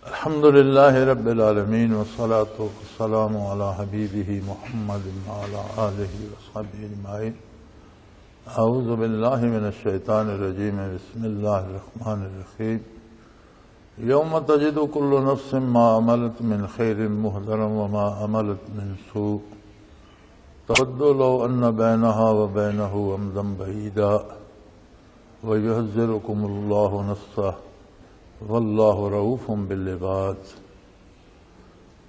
الحمد لله رب العالمين والصلاة والسلام على حبيبه محمد وعلى آله وصحبه أجمعين. أعوذ بالله من الشيطان الرجيم. بسم الله الرحمن الرحيم. يوم تجد كل نفس ما عملت من خير محضرا وما عملت من سوء تود لو أن بينها وبينه أمدا بعيدا ويحذركم الله نفسه واللہ رؤوف بالعباد.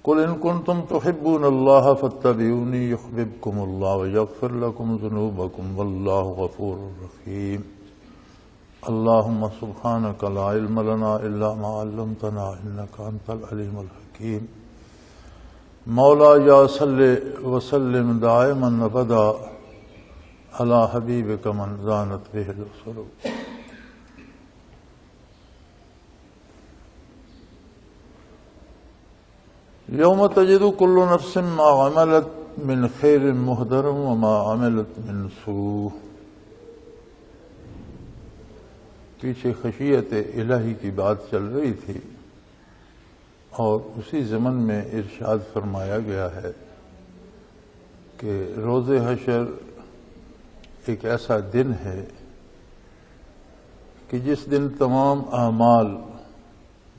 قل ان کنتم تحبون اللہ فاتبعونی یحببکم اللہ ویغفر لکم ذنوبکم واللہ غفور رحیم. اللہم سبحانک لا علم لنا الا ما علمتنا انک انت العلیم الحکیم. مولا یا صلی وسلم دائما ابدا علی حبیبک من زانت بہ القلوب. یوم تجد کل نفس ما عملت من خیر محضر وما عملت من سوء. پیچھے خشیت الہی کی بات چل رہی تھی اور اسی ضمن میں ارشاد فرمایا گیا ہے کہ روز حشر ایک ایسا دن ہے کہ جس دن تمام اعمال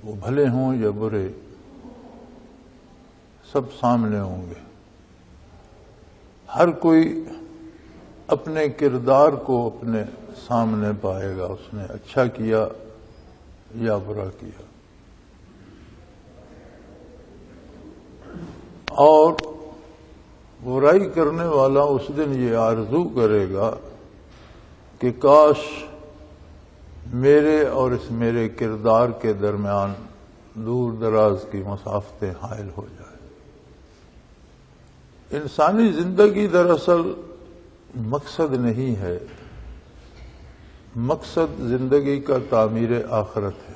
وہ بھلے ہوں یا برے سب سامنے ہوں گے. ہر کوئی اپنے کردار کو اپنے سامنے پائے گا، اس نے اچھا کیا یا برا کیا. اور برائی کرنے والا اس دن یہ آرزو کرے گا کہ کاش میرے اور اس میرے کردار کے درمیان دور دراز کی مسافتیں حائل ہو جائیں. انسانی زندگی دراصل مقصد نہیں ہے، مقصد زندگی کا تعمیر آخرت ہے.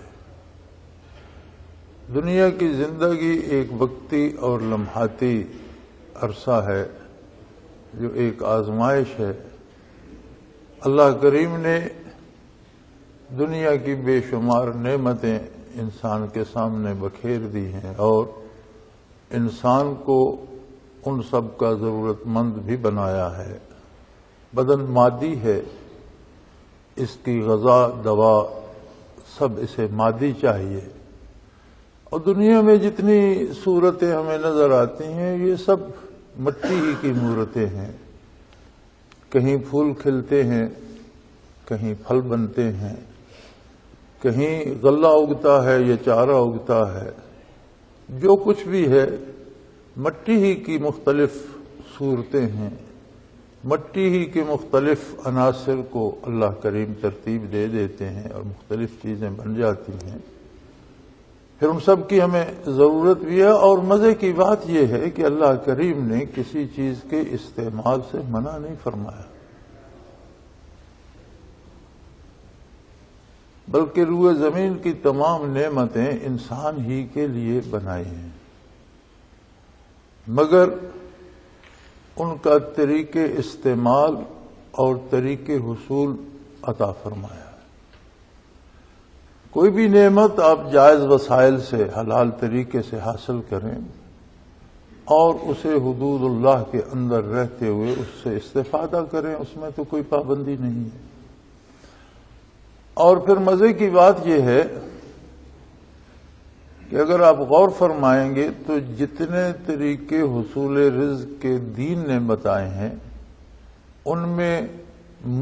دنیا کی زندگی ایک وقتی اور لمحاتی عرصہ ہے جو ایک آزمائش ہے. اللہ کریم نے دنیا کی بے شمار نعمتیں انسان کے سامنے بکھیر دی ہیں اور انسان کو ان سب کا ضرورت مند بھی بنایا ہے. بدن مادی ہے، اس کی غذا دوا سب اسے مادی چاہیے. اور دنیا میں جتنی صورتیں ہمیں نظر آتی ہیں یہ سب مٹی ہی کی مورتیں ہیں. کہیں پھول کھلتے ہیں، کہیں پھل بنتے ہیں، کہیں غلہ اگتا ہے یا چارہ اگتا ہے. جو کچھ بھی ہے مٹی ہی کی مختلف صورتیں ہیں. مٹی ہی کے مختلف عناصر کو اللہ کریم ترتیب دے دیتے ہیں اور مختلف چیزیں بن جاتی ہیں. پھر ان سب کی ہمیں ضرورت بھی ہے. اور مزے کی بات یہ ہے کہ اللہ کریم نے کسی چیز کے استعمال سے منع نہیں فرمایا، بلکہ روئے زمین کی تمام نعمتیں انسان ہی کے لیے بنائی ہیں، مگر ان کا طریقے استعمال اور طریقے حصول عطا فرمایا ہے. کوئی بھی نعمت آپ جائز وسائل سے حلال طریقے سے حاصل کریں اور اسے حدود اللہ کے اندر رہتے ہوئے اس سے استفادہ کریں، اس میں تو کوئی پابندی نہیں ہے. اور پھر مزے کی بات یہ ہے کہ اگر آپ غور فرمائیں گے تو جتنے طریقے حصول رزق کے دین نے بتائے ہیں ان میں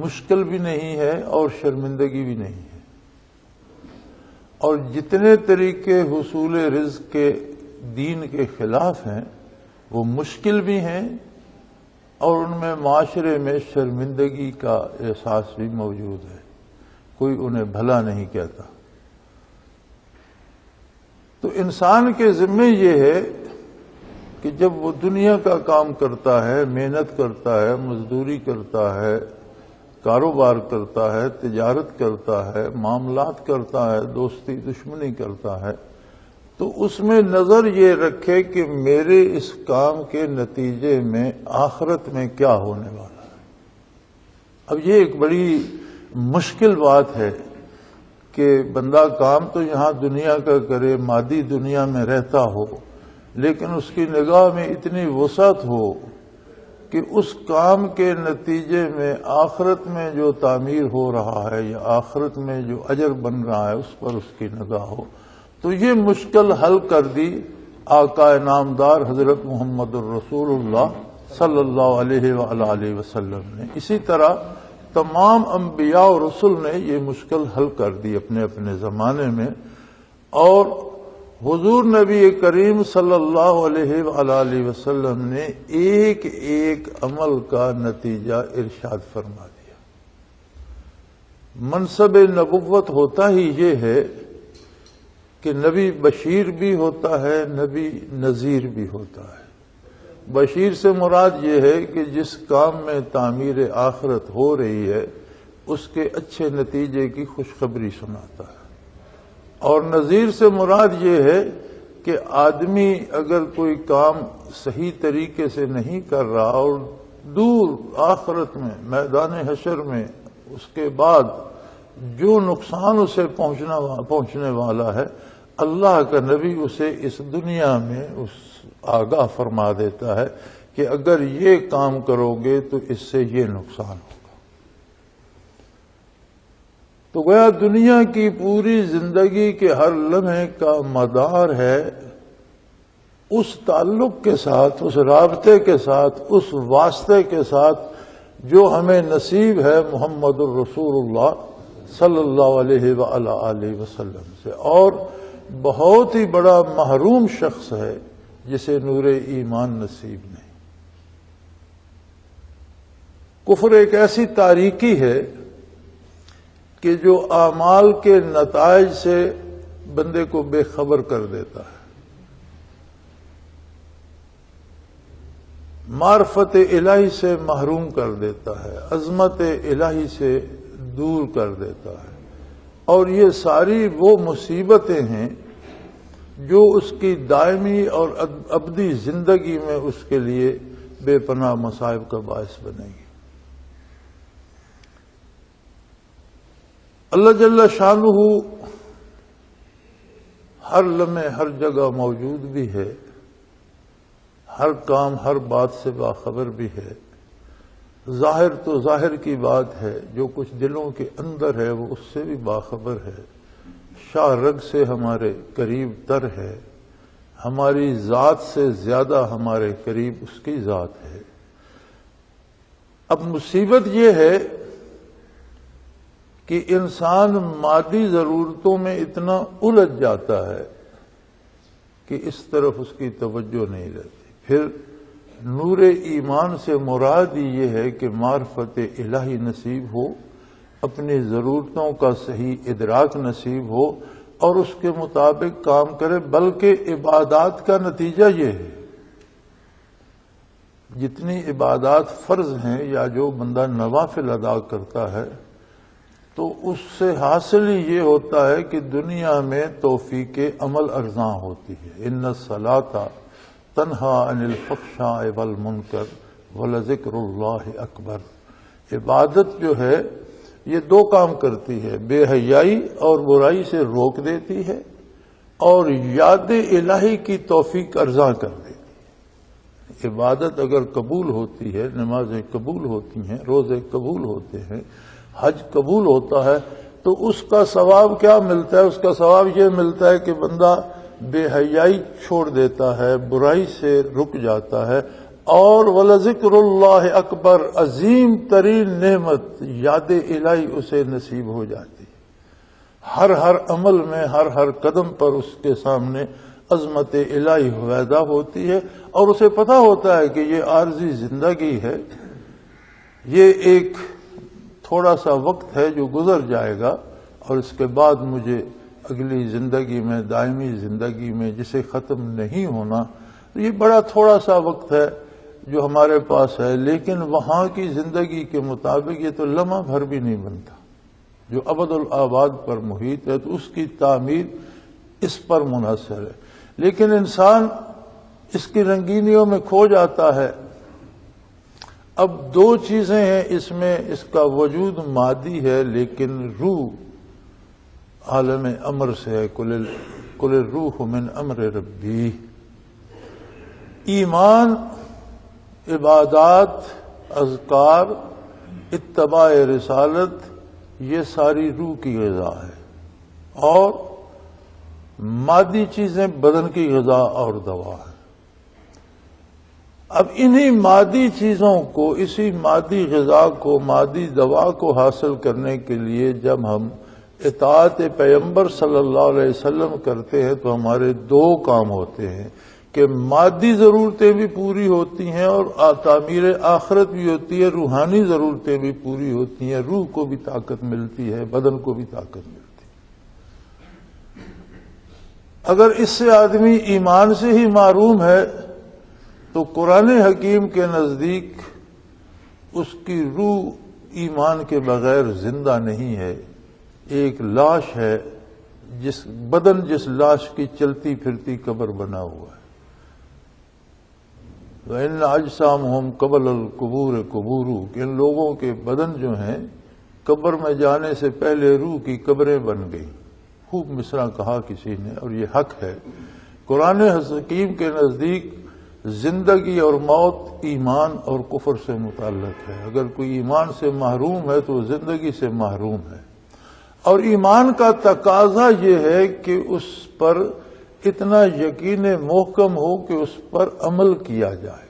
مشکل بھی نہیں ہے اور شرمندگی بھی نہیں ہے، اور جتنے طریقے حصول رزق کے دین کے خلاف ہیں وہ مشکل بھی ہیں اور ان میں معاشرے میں شرمندگی کا احساس بھی موجود ہے. کوئی انہیں بھلا نہیں کہتا. تو انسان کے ذمے یہ ہے کہ جب وہ دنیا کا کام کرتا ہے، محنت کرتا ہے، مزدوری کرتا ہے، کاروبار کرتا ہے، تجارت کرتا ہے، معاملات کرتا ہے، دوستی دشمنی کرتا ہے، تو اس میں نظر یہ رکھے کہ میرے اس کام کے نتیجے میں آخرت میں کیا ہونے والا ہے. اب یہ ایک بڑی مشکل بات ہے کہ بندہ کام تو یہاں دنیا کا کرے، مادی دنیا میں رہتا ہو، لیکن اس کی نگاہ میں اتنی وسعت ہو کہ اس کام کے نتیجے میں آخرت میں جو تعمیر ہو رہا ہے یا آخرت میں جو اجر بن رہا ہے اس پر اس کی نگاہ ہو. تو یہ مشکل حل کر دی آقا نامدار حضرت محمد الرسول اللہ صلی اللہ علیہ وآلہ وسلم نے. اسی طرح تمام انبیاء و رسل نے یہ مشکل حل کر دی اپنے اپنے زمانے میں، اور حضور نبی کریم صلی اللہ علیہ وآلہ وسلم نے ایک ایک عمل کا نتیجہ ارشاد فرما دیا. منصب نبوت ہوتا ہی یہ ہے کہ نبی بشیر بھی ہوتا ہے، نبی نذیر بھی ہوتا ہے. بشیر سے مراد یہ ہے کہ جس کام میں تعمیر آخرت ہو رہی ہے اس کے اچھے نتیجے کی خوشخبری سناتا ہے، اور نذیر سے مراد یہ ہے کہ آدمی اگر کوئی کام صحیح طریقے سے نہیں کر رہا اور دور آخرت میں میدان حشر میں اس کے بعد جو نقصان اسے پہنچنے والا ہے، اللہ کا نبی اسے اس دنیا میں آگاہ فرما دیتا ہے کہ اگر یہ کام کرو گے تو اس سے یہ نقصان ہوگا. تو گویا دنیا کی پوری زندگی کے ہر لمحے کا مدار ہے اس تعلق کے ساتھ، اس رابطے کے ساتھ، اس واسطے کے ساتھ جو ہمیں نصیب ہے محمد الرسول اللہ صلی اللہ علیہ وآلہ وسلم سے. اور بہت ہی بڑا محروم شخص ہے جسے نور ایمان نصیب نہیں. کفر ایک ایسی تاریکی ہے کہ جو اعمال کے نتائج سے بندے کو بے خبر کر دیتا ہے، معرفت الہی سے محروم کر دیتا ہے، عظمت الہی سے دور کر دیتا ہے. اور یہ ساری وہ مصیبتیں ہیں جو اس کی دائمی اور ابدی زندگی میں اس کے لیے بے پناہ مصائب کا باعث بنے گی. اللہ جل شانہ ہر لمحے ہر جگہ موجود بھی ہے، ہر کام ہر بات سے باخبر بھی ہے. ظاہر تو ظاہر کی بات ہے، جو کچھ دلوں کے اندر ہے وہ اس سے بھی باخبر ہے. شاہ رگ سے ہمارے قریب تر ہے، ہماری ذات سے زیادہ ہمارے قریب اس کی ذات ہے. اب مصیبت یہ ہے کہ انسان مادی ضرورتوں میں اتنا الجھ جاتا ہے کہ اس طرف اس کی توجہ نہیں رہتی. پھر نور ایمان سے مراد یہ ہے کہ معرفت الہی نصیب ہو، اپنی ضرورتوں کا صحیح ادراک نصیب ہو اور اس کے مطابق کام کرے. بلکہ عبادات کا نتیجہ یہ ہے، جتنی عبادات فرض ہیں یا جو بندہ نوافل ادا کرتا ہے تو اس سے حاصل ہی یہ ہوتا ہے کہ دنیا میں توفیق عمل ارزاں ہوتی ہے. ان الصلاۃ تنہا عن الفحشاء والمنکر ولذکر اللہ اکبر. عبادت جو ہے یہ دو کام کرتی ہے، بے حیائی اور برائی سے روک دیتی ہے اور یاد الہی کی توفیق ارزاں کر دیتی ہے. عبادت اگر قبول ہوتی ہے، نمازیں قبول ہوتی ہیں، روزے قبول ہوتے ہیں، حج قبول ہوتا ہے، تو اس کا ثواب کیا ملتا ہے؟ اس کا ثواب یہ ملتا ہے کہ بندہ بے حیائی چھوڑ دیتا ہے، برائی سے رک جاتا ہے، اور وَلَذِكْرُ اللَّهِ اکبر، عظیم ترین نعمت یاد الہی اسے نصیب ہو جاتی. ہر عمل میں ہر قدم پر اس کے سامنے عظمت الہی ہویدہ ہوتی ہے، اور اسے پتہ ہوتا ہے کہ یہ عارضی زندگی ہے، یہ ایک تھوڑا سا وقت ہے جو گزر جائے گا، اور اس کے بعد مجھے اگلی زندگی میں، دائمی زندگی میں جسے ختم نہیں ہونا، یہ بڑا تھوڑا سا وقت ہے جو ہمارے پاس ہے. لیکن وہاں کی زندگی کے مطابق یہ تو لمحہ بھر بھی نہیں بنتا جو ابد الآباد پر محیط ہے، تو اس کی تعمیر اس پر منحصر ہے. لیکن انسان اس کی رنگینیوں میں کھو جاتا ہے. اب دو چیزیں ہیں اس میں، اس کا وجود مادی ہے لیکن روح عالم امر سے ہے، قل الروح من امر ربی۔ ایمان، عبادات، اذکار، اتباع رسالت، یہ ساری روح کی غذا ہے، اور مادی چیزیں بدن کی غذا اور دوا ہے۔ اب انہی مادی چیزوں کو، اسی مادی غذا کو، مادی دوا کو حاصل کرنے کے لیے جب ہم اطاعت پیغمبر صلی اللہ علیہ وسلم کرتے ہیں تو ہمارے دو کام ہوتے ہیں کہ مادی ضرورتیں بھی پوری ہوتی ہیں اور تعمیر آخرت بھی ہوتی ہے، روحانی ضرورتیں بھی پوری ہوتی ہیں، روح کو بھی طاقت ملتی ہے، بدن کو بھی طاقت ملتی ہے۔ اگر اس سے آدمی ایمان سے ہی محروم ہے تو قرآن حکیم کے نزدیک اس کی روح ایمان کے بغیر زندہ نہیں ہے، ایک لاش ہے، جس لاش کی چلتی پھرتی قبر بنا ہوا ہے۔ وَإِنَّ أَجْسَامُهُمْ قَبْلَ الْقُبُورِ قُبُورُ، کہ ان لوگوں کے بدن جو ہیں قبر میں جانے سے پہلے روح کی قبریں بن گئی۔ خوب مصرع کہا کسی نے، اور یہ حق ہے۔ قرآن حکیم کے نزدیک زندگی اور موت ایمان اور کفر سے متعلق ہے۔ اگر کوئی ایمان سے محروم ہے تو زندگی سے محروم ہے، اور ایمان کا تقاضا یہ ہے کہ اس پر اتنا یقین محکم ہو کہ اس پر عمل کیا جائے۔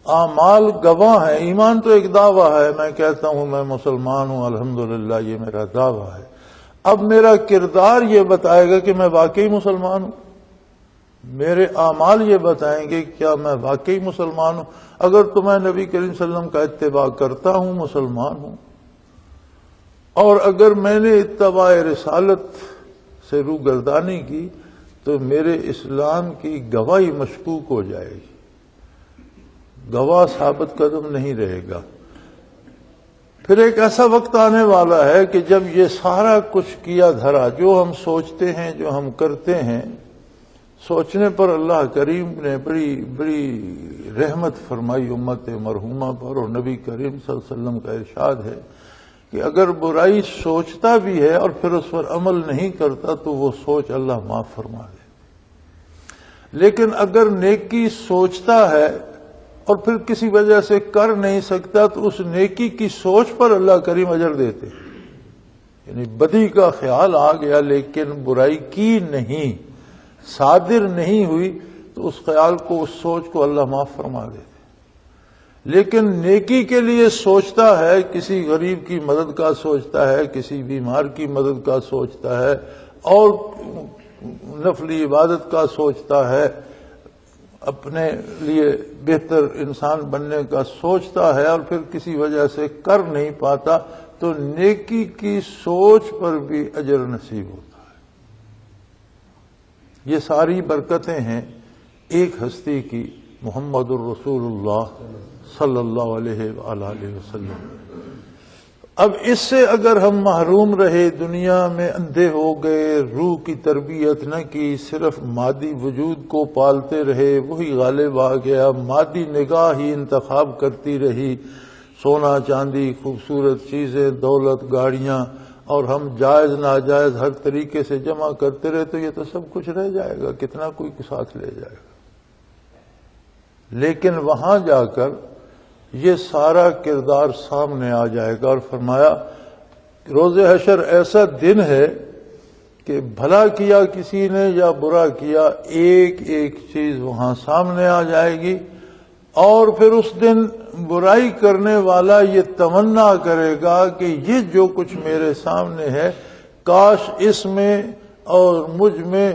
اعمال گواہ ہیں، ایمان تو ایک دعویٰ ہے، میں کہتا ہوں میں مسلمان ہوں الحمدللہ، یہ میرا دعویٰ ہے۔ اب میرا کردار یہ بتائے گا کہ میں واقعی مسلمان ہوں، میرے اعمال یہ بتائیں گے کیا میں واقعی مسلمان ہوں۔ اگر تو میں نبی کریم صلی اللہ علیہ وسلم کا اتباع کرتا ہوں، مسلمان ہوں، اور اگر میں نے اتباع رسالت سے روگردانی کی تو میرے اسلام کی گواہی مشکوک ہو جائے گی، گواہ ثابت قدم نہیں رہے گا۔ پھر ایک ایسا وقت آنے والا ہے کہ جب یہ سارا کچھ کیا دھرا، جو ہم سوچتے ہیں، جو ہم کرتے ہیں، سوچنے پر اللہ کریم نے بڑی بڑی رحمت فرمائی امت مرحومہ پر، اور نبی کریم صلی اللہ علیہ وسلم کا ارشاد ہے کہ اگر برائی سوچتا بھی ہے اور پھر اس پر عمل نہیں کرتا تو وہ سوچ اللہ معاف فرما دے، لیکن اگر نیکی سوچتا ہے اور پھر کسی وجہ سے کر نہیں سکتا تو اس نیکی کی سوچ پر اللہ کریم اجر دیتے، یعنی بدی کا خیال آ گیا لیکن برائی کی نہیں، صادر نہیں ہوئی، تو اس خیال کو، اس سوچ کو اللہ معاف فرما دیتے۔ لیکن نیکی کے لیے سوچتا ہے، کسی غریب کی مدد کا سوچتا ہے، کسی بیمار کی مدد کا سوچتا ہے، اور نفلی عبادت کا سوچتا ہے، اپنے لیے بہتر انسان بننے کا سوچتا ہے، اور پھر کسی وجہ سے کر نہیں پاتا تو نیکی کی سوچ پر بھی اجر نصیب ہوتا ہے۔ یہ ساری برکتیں ہیں ایک ہستی کی، محمد الرسول اللہ صلی اللہ علیہ وآلہ وسلم۔ اب اس سے اگر ہم محروم رہے، دنیا میں اندھے ہو گئے، روح کی تربیت نہ کی، صرف مادی وجود کو پالتے رہے، وہی غالب آ گیا، مادی نگاہ ہی انتخاب کرتی رہی، سونا چاندی، خوبصورت چیزیں، دولت، گاڑیاں، اور ہم جائز ناجائز ہر طریقے سے جمع کرتے رہے تو یہ تو سب کچھ رہ جائے گا، کتنا کوئی ساتھ لے جائے گا۔ لیکن وہاں جا کر یہ سارا کردار سامنے آ جائے گا، اور فرمایا روز حشر ایسا دن ہے کہ بھلا کیا کسی نے یا برا کیا، ایک ایک چیز وہاں سامنے آ جائے گی، اور پھر اس دن برائی کرنے والا یہ تمنا کرے گا کہ یہ جو کچھ میرے سامنے ہے، کاش اس میں اور مجھ میں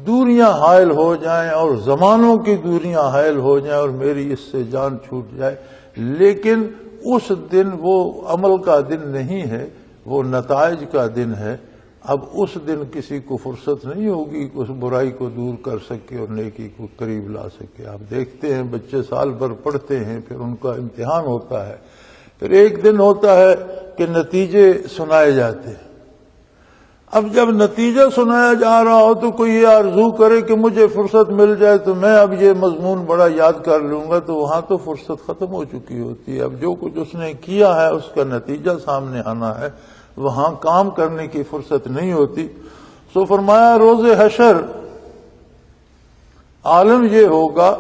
دوریاں حائل ہو جائیں، اور زمانوں کی دوریاں حائل ہو جائیں، اور میری اس سے جان چھوٹ جائے۔ لیکن اس دن وہ عمل کا دن نہیں ہے، وہ نتائج کا دن ہے۔ اب اس دن کسی کو فرصت نہیں ہوگی کہ اس برائی کو دور کر سکے اور نیکی کو قریب لا سکے۔ آپ دیکھتے ہیں بچے سال بھر پڑھتے ہیں، پھر ان کا امتحان ہوتا ہے، پھر ایک دن ہوتا ہے کہ نتیجے سنائے جاتے ہیں۔ اب جب نتیجہ سنایا جا رہا ہو تو کوئی یہ آرزو کرے کہ مجھے فرصت مل جائے تو میں اب یہ مضمون بڑا یاد کر لوں گا، تو وہاں تو فرصت ختم ہو چکی ہوتی ہے۔ اب جو کچھ اس نے کیا ہے اس کا نتیجہ سامنے آنا ہے، وہاں کام کرنے کی فرصت نہیں ہوتی۔ سو فرمایا روز حشر عالم یہ ہوگا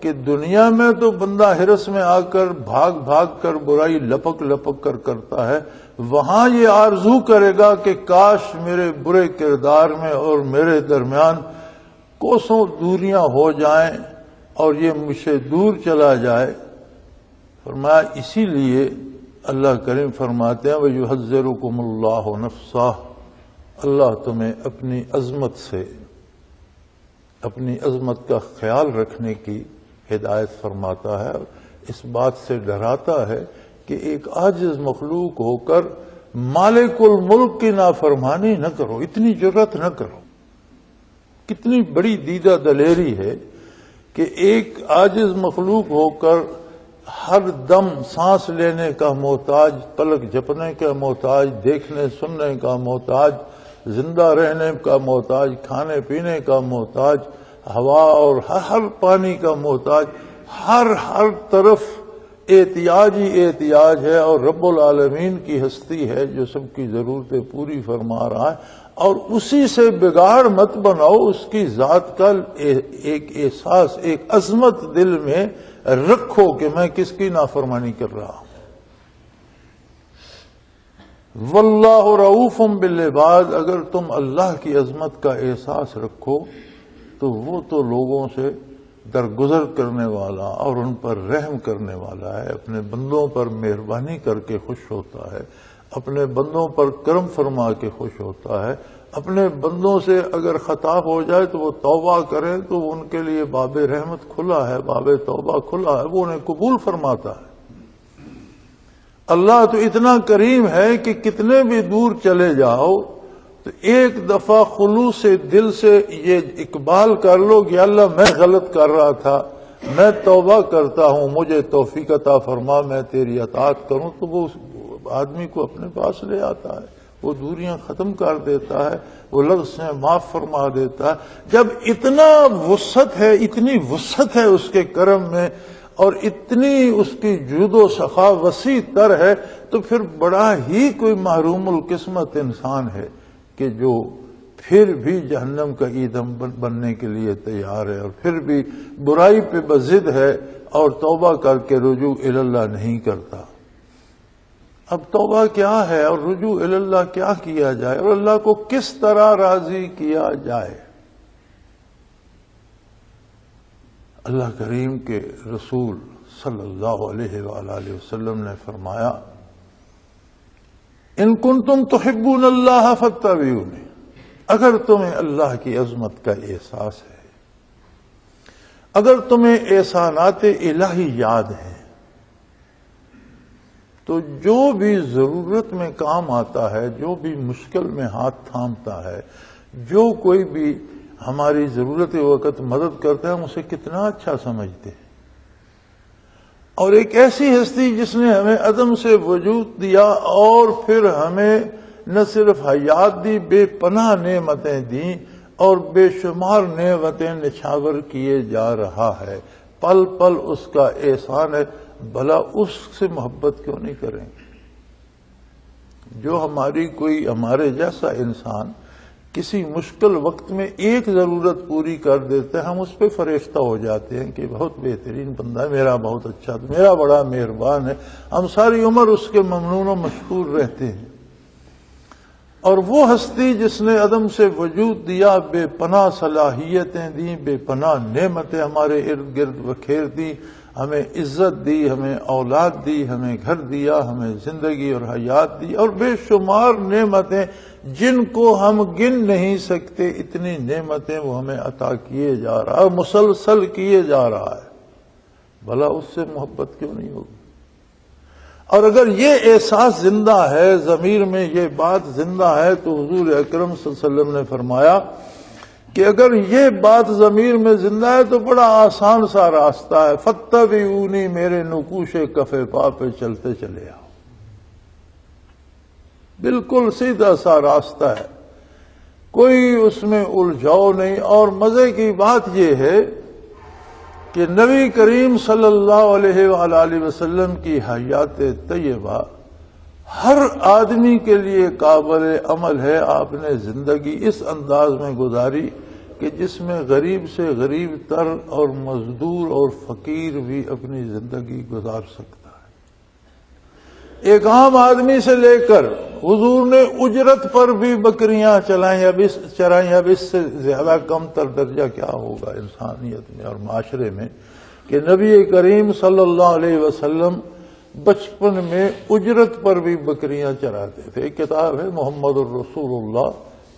کہ دنیا میں تو بندہ ہرس میں آ کر بھاگ بھاگ کر برائی لپک لپک کر کرتا ہے، وہاں یہ آرزو کرے گا کہ کاش میرے برے کردار میں اور میرے درمیان کوسوں دوریاں ہو جائیں اور یہ مجھ سے دور چلا جائے۔ فرمایا اسی لیے اللہ کریم فرماتے ہیں وَيُحَذِّرُكُمُ اللَّهُ نَفْسَهُ، اللہ تمہیں اپنی عظمت سے، اپنی عظمت کا خیال رکھنے کی ہدایت فرماتا ہے، اس بات سے ڈراتا ہے کہ ایک عاجز مخلوق ہو کر مالک الملک کی نافرمانی نہ کرو، اتنی جرأت نہ کرو۔ کتنی بڑی دیدہ دلیری ہے کہ ایک عاجز مخلوق ہو کر ہر دم سانس لینے کا محتاج، پلک جھپنے کا محتاج، دیکھنے سننے کا محتاج، زندہ رہنے کا محتاج، کھانے پینے کا محتاج، ہوا اور ہر پانی کا محتاج، ہر طرف احتیاج ہی احتیاج ہے، اور رب العالمین کی ہستی ہے جو سب کی ضرورتیں پوری فرما رہا ہے، اور اسی سے بگاڑ مت بناؤ، اس کی ذات کا ایک احساس، ایک عظمت دل میں رکھو کہ میں کس کی نافرمانی کر رہا ہوں۔ واللہ رؤوف بالعباد، اگر تم اللہ کی عظمت کا احساس رکھو تو وہ تو لوگوں سے درگزر کرنے والا اور ان پر رحم کرنے والا ہے، اپنے بندوں پر مہربانی کر کے خوش ہوتا ہے، اپنے بندوں پر کرم فرما کے خوش ہوتا ہے، اپنے بندوں سے اگر خطا ہو جائے تو وہ توبہ کریں تو ان کے لیے باب رحمت کھلا ہے، باب توبہ کھلا ہے، وہ انہیں قبول فرماتا ہے۔ اللہ تو اتنا کریم ہے کہ کتنے بھی دور چلے جاؤ تو ایک دفعہ خلوص دل سے یہ اقبال کر لو کہ اللہ میں غلط کر رہا تھا، میں توبہ کرتا ہوں، مجھے توفیق عطا فرما، میں تیری اطاعت کروں، تو وہ آدمی کو اپنے پاس لے آتا ہے، وہ دوریاں ختم کر دیتا ہے، وہ لفظ سے معاف فرما دیتا ہے۔ جب اتنا وسعت ہے، اتنی وسعت ہے اس کے کرم میں، اور اتنی اس کی جود و سخا وسیع تر ہے، تو پھر بڑا ہی کوئی محروم القسمت انسان ہے کہ جو پھر بھی جہنم کا ایندھن بننے کے لیے تیار ہے، اور پھر بھی برائی پہ بضد ہے اور توبہ کر کے رجوع اللہ نہیں کرتا۔ اب توبہ کیا ہے اور رجوع اللہ کیا کیا جائے اور اللہ کو کس طرح راضی کیا جائے؟ اللہ کریم کے رسول صلی اللہ علیہ وآلہ وسلم نے فرمایا ان کنتم تحبون اللہ فاتبعونی، اگر تمہیں اللہ کی عظمت کا احساس ہے، اگر تمہیں احسانات الہی یاد ہیں، تو جو بھی ضرورت میں کام آتا ہے، جو بھی مشکل میں ہاتھ تھامتا ہے، جو کوئی بھی ہماری ضرورت وقت مدد کرتا ہے، ہم اسے کتنا اچھا سمجھتے ہیں۔ اور ایک ایسی ہستی جس نے ہمیں عدم سے وجود دیا اور پھر ہمیں نہ صرف حیات دی، بے پناہ نعمتیں دیں اور بے شمار نعمتیں نچھاور کیے جا رہا ہے، پل پل اس کا احسان ہے، بھلا اس سے محبت کیوں نہیں کریں گے؟ جو ہمارے جیسا انسان کسی مشکل وقت میں ایک ضرورت پوری کر دیتے ہیں، ہم اس پہ فریفتہ ہو جاتے ہیں کہ بہت بہترین بندہ ہے، میرا بہت اچھا، میرا بڑا مہربان ہے، ہم ساری عمر اس کے ممنون و مشکور رہتے ہیں۔ اور وہ ہستی جس نے عدم سے وجود دیا، بے پناہ صلاحیتیں دیں، بے پناہ نعمتیں ہمارے ارد گرد بکھیر دی، ہمیں عزت دی، ہمیں اولاد دی، ہمیں گھر دیا، ہمیں زندگی اور حیات دی، اور بے شمار نعمتیں جن کو ہم گن نہیں سکتے، اتنی نعمتیں وہ ہمیں عطا کیے جا رہا ہے، مسلسل کیے جا رہا ہے، بھلا اس سے محبت کیوں نہیں ہوگی؟ اور اگر یہ احساس زندہ ہے، ضمیر میں یہ بات زندہ ہے، تو حضور اکرم صلی اللہ علیہ وسلم نے فرمایا کہ اگر یہ بات ضمیر میں زندہ ہے تو بڑا آسان سا راستہ ہے، فاتبعونی، میرے نقوش کف پا پہ چلتے چلے آؤ، بالکل سیدھا سا راستہ ہے۔ کوئی اس میں الجھاؤ نہیں۔ اور مزے کی بات یہ ہے کہ نبی کریم صلی اللہ علیہ وآلہ وسلم کی حیات طیبہ ہر آدمی کے لیے قابل عمل ہے۔ آپ نے زندگی اس انداز میں گزاری کہ جس میں غریب سے غریب تر اور مزدور اور فقیر بھی اپنی زندگی گزار سکتا ہے۔ ایک عام آدمی سے لے کر حضور نے اجرت پر بھی بکریاں چرائیں، اب اس سے زیادہ کم تر درجہ کیا ہوگا انسانیت میں اور معاشرے میں کہ نبی کریم صلی اللہ علیہ وسلم بچپن میں اجرت پر بھی بکریاں چراتے تھے۔ ایک کتاب ہے محمد الرسول اللہ،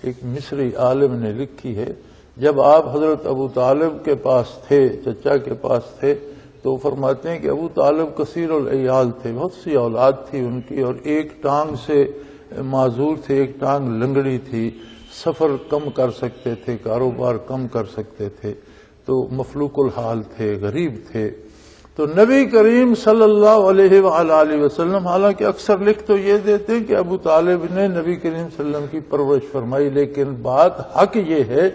ایک مصری عالم نے لکھی ہے۔ جب آپ حضرت ابو طالب کے پاس تھے، چچا کے پاس تھے، تو فرماتے ہیں کہ ابو طالب کثیر العیال تھے، بہت سی اولاد تھی ان کی، اور ایک ٹانگ سے معذور تھے، ایک ٹانگ لنگڑی تھی، سفر کم کر سکتے تھے، کاروبار کم کر سکتے تھے، تو مفلوق الحال تھے، غریب تھے۔ تو نبی کریم صلی اللہ علیہ وآلہ وسلم حالانکہ اکثر لکھ تو یہ دیتے ہیں کہ ابو طالب نے نبی کریم صلی اللہ علیہ وسلم کی پرورش فرمائی، لیکن بات حق یہ ہے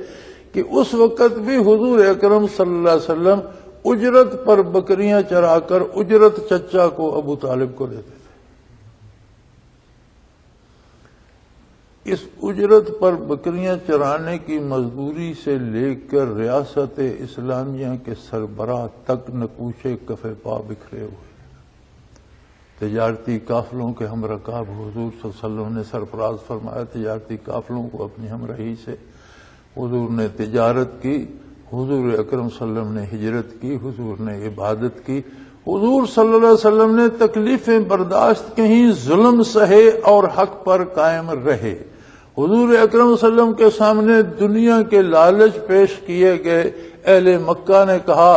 کہ اس وقت بھی حضور اکرم صلی اللہ علیہ وسلم اجرت پر بکریاں چرا کر اجرت چچا کو ابو طالب کو دیتے تھے۔ اس اجرت پر بکریاں چرانے کی مزدوری سے لے کر ریاست اسلامیہ کے سربراہ تک نقوشے کف پا بکھرے ہوئے۔ تجارتی قافلوں کے ہم رکاب حضور صلی اللہ علیہ وسلم نے سرفراز فرمایا، تجارتی قافلوں کو اپنی ہمراہی سے حضور نے تجارت کی، حضور اکرم صلی اللہ علیہ وسلم نے ہجرت کی، حضور نے عبادت کی، حضور صلی اللہ علیہ وسلم نے تکلیفیں برداشت کہیں، ظلم سہے اور حق پر قائم رہے۔ حضور اکرم صلی اللہ علیہ وسلم کے سامنے دنیا کے لالچ پیش کیے گئے۔ اہل مکہ نے کہا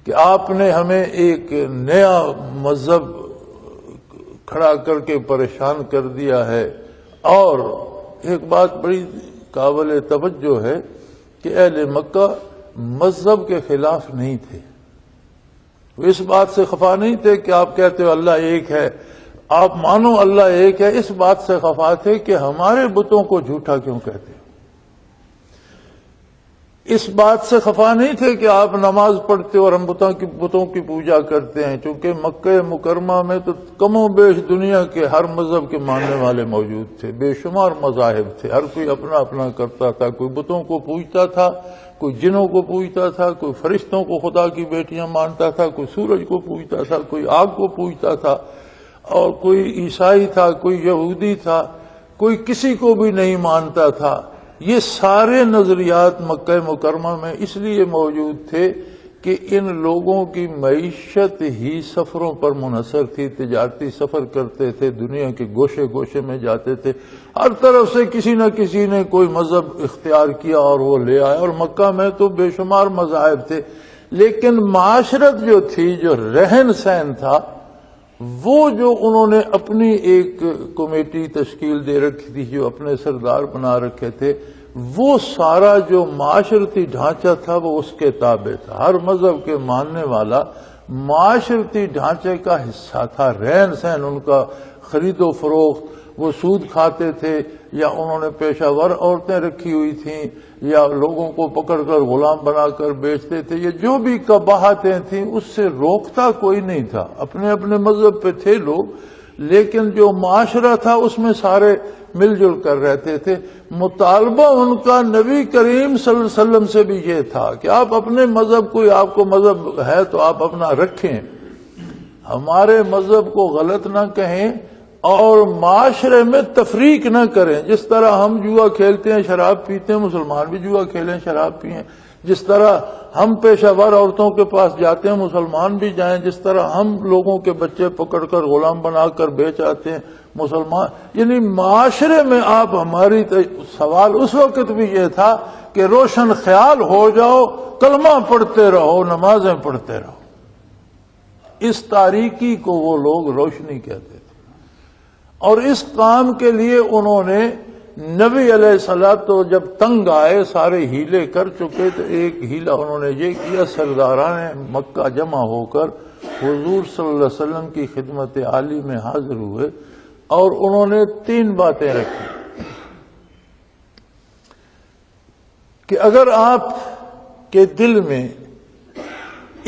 کہ آپ نے ہمیں ایک نیا مذہب کھڑا کر کے پریشان کر دیا ہے، اور ایک بات بڑی قابل توجہ ہے کہ اہل مکہ مذہب کے خلاف نہیں تھے، وہ اس بات سے خفا نہیں تھے کہ آپ کہتے ہو اللہ ایک ہے، آپ مانو اللہ ایک ہے، اس بات سے خفا تھے کہ ہمارے بتوں کو جھوٹا کیوں کہتے ہو۔ اس بات سے خفا نہیں تھے کہ آپ نماز پڑھتے اور ہم بتوں کی پوجا کرتے ہیں، چونکہ مکہ مکرمہ میں تو کم و بیش دنیا کے ہر مذہب کے ماننے والے موجود تھے، بے شمار مذاہب تھے، ہر کوئی اپنا اپنا کرتا تھا، کوئی بتوں کو پوجتا تھا، کوئی جنوں کو پوجتا تھا، کوئی فرشتوں کو خدا کی بیٹیاں مانتا تھا، کوئی سورج کو پوجتا تھا، کوئی آگ کو پوجتا تھا، اور کوئی عیسائی تھا، کوئی یہودی تھا، کوئی کسی کو بھی نہیں مانتا تھا۔ یہ سارے نظریات مکہ مکرمہ میں اس لیے موجود تھے کہ ان لوگوں کی معیشت ہی سفروں پر منحصر تھی، تجارتی سفر کرتے تھے، دنیا کے گوشے گوشے میں جاتے تھے، ہر طرف سے کسی نہ کسی نے کوئی مذہب اختیار کیا اور وہ لے آیا، اور مکہ میں تو بے شمار مذاہب تھے، لیکن معاشرت جو تھی، جو رہن سہن تھا، وہ جو انہوں نے اپنی ایک کمیٹی تشکیل دے رکھی تھی، جو اپنے سردار بنا رکھے تھے، وہ سارا جو معاشرتی ڈھانچہ تھا وہ اس کے تابع تھا۔ ہر مذہب کے ماننے والا معاشرتی ڈھانچے کا حصہ تھا، رہن سہن ان کا، خرید و فروخت، وہ سود کھاتے تھے، یا انہوں نے پیشہ ور عورتیں رکھی ہوئی تھیں، یا لوگوں کو پکڑ کر غلام بنا کر بیچتے تھے، یہ جو بھی قباحتیں تھیں اس سے روکتا کوئی نہیں تھا، اپنے اپنے مذہب پہ تھے لوگ، لیکن جو معاشرہ تھا اس میں سارے مل جل کر رہتے تھے۔ مطالبہ ان کا نبی کریم صلی اللہ علیہ وسلم سے بھی یہ تھا کہ آپ اپنے مذہب، کوئی آپ کو مذہب ہے تو آپ اپنا رکھیں، ہمارے مذہب کو غلط نہ کہیں، اور معاشرے میں تفریق نہ کریں۔ جس طرح ہم جوا کھیلتے ہیں، شراب پیتے ہیں، مسلمان بھی جوا کھیلیں، شراب پئیں، جس طرح ہم پیشہ ور عورتوں کے پاس جاتے ہیں، مسلمان بھی جائیں، جس طرح ہم لوگوں کے بچے پکڑ کر غلام بنا کر بیچ آتے ہیں، مسلمان، یعنی معاشرے میں آپ ہماری سوال اس وقت بھی یہ تھا کہ روشن خیال ہو جاؤ، کلمہ پڑھتے رہو، نمازیں پڑھتے رہو۔ اس تاریکی کو وہ لوگ روشنی کہتے تھے، اور اس کام کے لیے انہوں نے نبی علیہ الصلوۃ تو جب تنگ آئے، سارے ہیلے کر چکے، تو ایک ہیلا انہوں نے یہ کیا، سرداران مکہ جمع ہو کر حضور صلی اللہ علیہ وسلم کی خدمت عالی میں حاضر ہوئے، اور انہوں نے 3 باتیں رکھی۔ کہ اگر آپ کے دل میں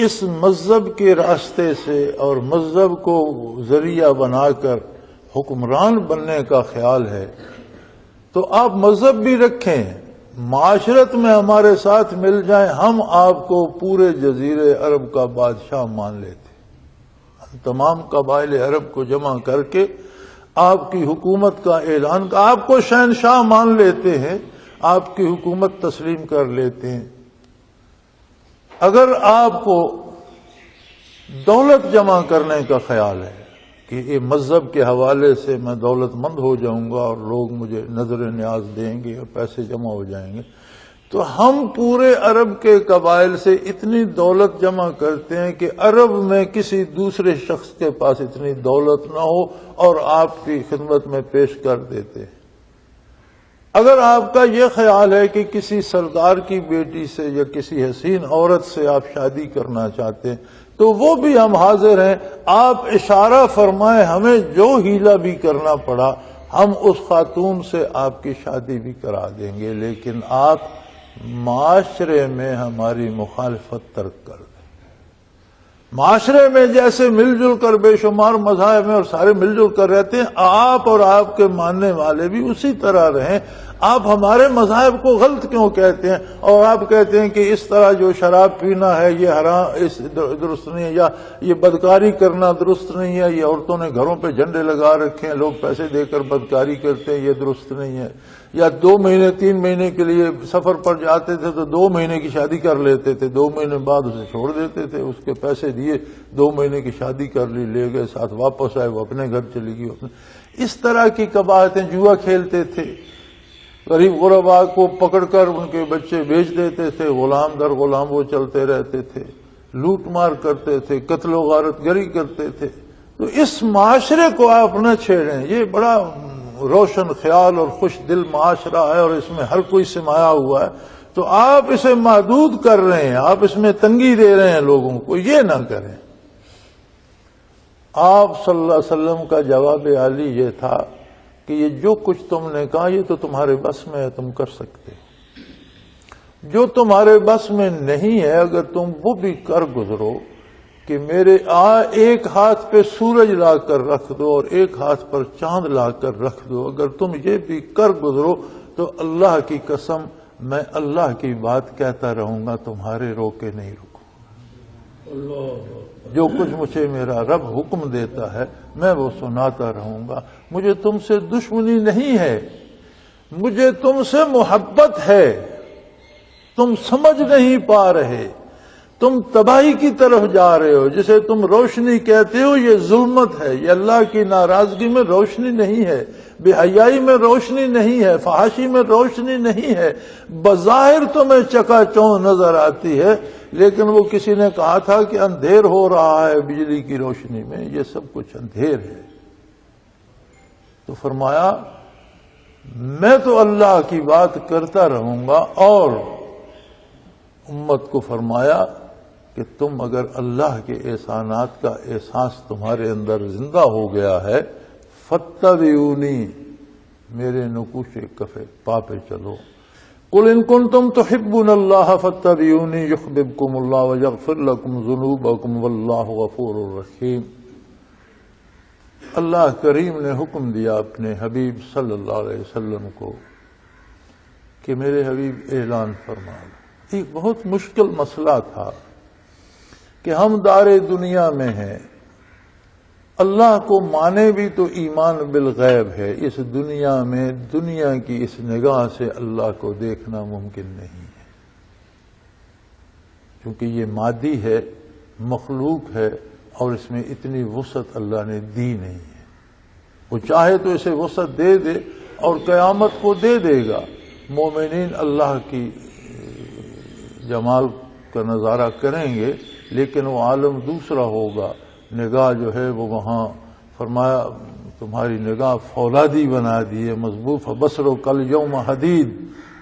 اس مذہب کے راستے سے اور مذہب کو ذریعہ بنا کر حکمران بننے کا خیال ہے تو آپ مذہب بھی رکھیں، معاشرت میں ہمارے ساتھ مل جائیں، ہم آپ کو پورے جزیرے عرب کا بادشاہ مان لیتے، ہم تمام قبائل عرب کو جمع کر کے آپ کی حکومت کا اعلان، آپ کو شہنشاہ مان لیتے ہیں، آپ کی حکومت تسلیم کر لیتے ہیں۔ اگر آپ کو دولت جمع کرنے کا خیال ہے کہ یہ مذہب کے حوالے سے میں دولت مند ہو جاؤں گا اور لوگ مجھے نظر نیاز دیں گے اور پیسے جمع ہو جائیں گے، تو ہم پورے عرب کے قبائل سے اتنی دولت جمع کرتے ہیں کہ عرب میں کسی دوسرے شخص کے پاس اتنی دولت نہ ہو اور آپ کی خدمت میں پیش کر دیتے ہیں۔ اگر آپ کا یہ خیال ہے کہ کسی سردار کی بیٹی سے یا کسی حسین عورت سے آپ شادی کرنا چاہتے ہیں تو وہ بھی ہم حاضر ہیں، آپ اشارہ فرمائیں، ہمیں جو ہیلا بھی کرنا پڑا ہم اس خاتون سے آپ کی شادی بھی کرا دیں گے، لیکن آپ معاشرے میں ہماری مخالفت ترک کر دیں۔ معاشرے میں جیسے مل جل کر بے شمار مذاہب میں اور سارے مل جل کر رہتے ہیں، آپ اور آپ کے ماننے والے بھی اسی طرح رہیں۔ آپ ہمارے مذاہب کو غلط کیوں کہتے ہیں اور آپ کہتے ہیں کہ اس طرح جو شراب پینا ہے یہ حرام، اس درست نہیں ہے، یا یہ بدکاری کرنا درست نہیں ہے، یہ عورتوں نے گھروں پہ جھنڈے لگا رکھے ہیں، لوگ پیسے دے کر بدکاری کرتے ہیں، یہ درست نہیں ہے، یا 2 مہینے 3 مہینے کے لیے سفر پر جاتے تھے تو 2 مہینے کی شادی کر لیتے تھے، 2 مہینے بعد اسے چھوڑ دیتے تھے، اس کے پیسے دیے، 2 مہینے کی شادی کر لی، لے گئے ساتھ، واپس آئے، وہ اپنے گھر چلی گئی۔ اس طرح کی قباحتیں، جوا کھیلتے تھے، غریب غرباء کو پکڑ کر ان کے بچے بیچ دیتے تھے، غلام در غلام وہ چلتے رہتے تھے، لوٹ مار کرتے تھے، قتل و غارت گری کرتے تھے۔ تو اس معاشرے کو آپ نہ چھیڑیں، یہ بڑا روشن خیال اور خوش دل معاشرہ ہے اور اس میں ہر کوئی سمایا ہوا ہے، تو آپ اسے محدود کر رہے ہیں، آپ اس میں تنگی دے رہے ہیں لوگوں کو، یہ نہ کریں۔ آپ صلی اللہ علیہ وسلم کا جواب عالی یہ تھا کہ یہ جو کچھ تم نے کہا یہ تو تمہارے بس میں ہے، تم کر سکتے، جو تمہارے بس میں نہیں ہے اگر تم وہ بھی کر گزرو کہ میرے ایک ہاتھ پہ سورج لا کر رکھ دو اور ایک ہاتھ پر چاند لا کر رکھ دو، اگر تم یہ بھی کر گزرو تو اللہ کی قسم میں اللہ کی بات کہتا رہوں گا، تمہارے روکے نہیں رکوں۔ جو کچھ مجھے میرا رب حکم دیتا ہے میں وہ سناتا رہوں گا، مجھے تم سے دشمنی نہیں ہے، مجھے تم سے محبت ہے، تم سمجھ نہیں پا رہے، تم تباہی کی طرف جا رہے ہو، جسے تم روشنی کہتے ہو یہ ظلمت ہے، یہ اللہ کی ناراضگی میں روشنی نہیں ہے، بے حیائی میں روشنی نہیں ہے، فحاشی میں روشنی نہیں ہے، بظاہر تمہیں چکا چوند نظر آتی ہے لیکن وہ کسی نے کہا تھا کہ اندھیر ہو رہا ہے بجلی کی روشنی میں، یہ سب کچھ اندھیر ہے۔ تو فرمایا میں تو اللہ کی بات کرتا رہوں گا، اور امت کو فرمایا کہ تم اگر اللہ کے احسانات کا احساس تمہارے اندر زندہ ہو گیا ہے، فاتبعونی، میرے نقوش کفے پا پہ چلو، قل ان کنتم تحبون اللہ فاتبعونی یحببکم اللہ ویغفر لکم ذنوبکم واللہ غفور الرحیم۔ اللہ کریم نے حکم دیا اپنے حبیب صلی اللہ علیہ وسلم کو کہ میرے حبیب اعلان فرما دو۔ ایک بہت مشکل مسئلہ تھا کہ ہم دار دنیا میں ہیں، اللہ کو مانے بھی تو ایمان بالغیب ہے، اس دنیا میں دنیا کی اس نگاہ سے اللہ کو دیکھنا ممکن نہیں ہے، کیونکہ یہ مادی ہے، مخلوق ہے، اور اس میں اتنی وسعت اللہ نے دی نہیں ہے۔ وہ چاہے تو اسے وسعت دے دے اور قیامت کو دے دے گا، مومنین اللہ کی جمال کا نظارہ کریں گے، لیکن وہ عالم دوسرا ہوگا، نگاہ جو ہے وہ وہاں فرمایا تمہاری نگاہ فولادی بنا دی ہے، مضبوط بصر کل یوم حدید،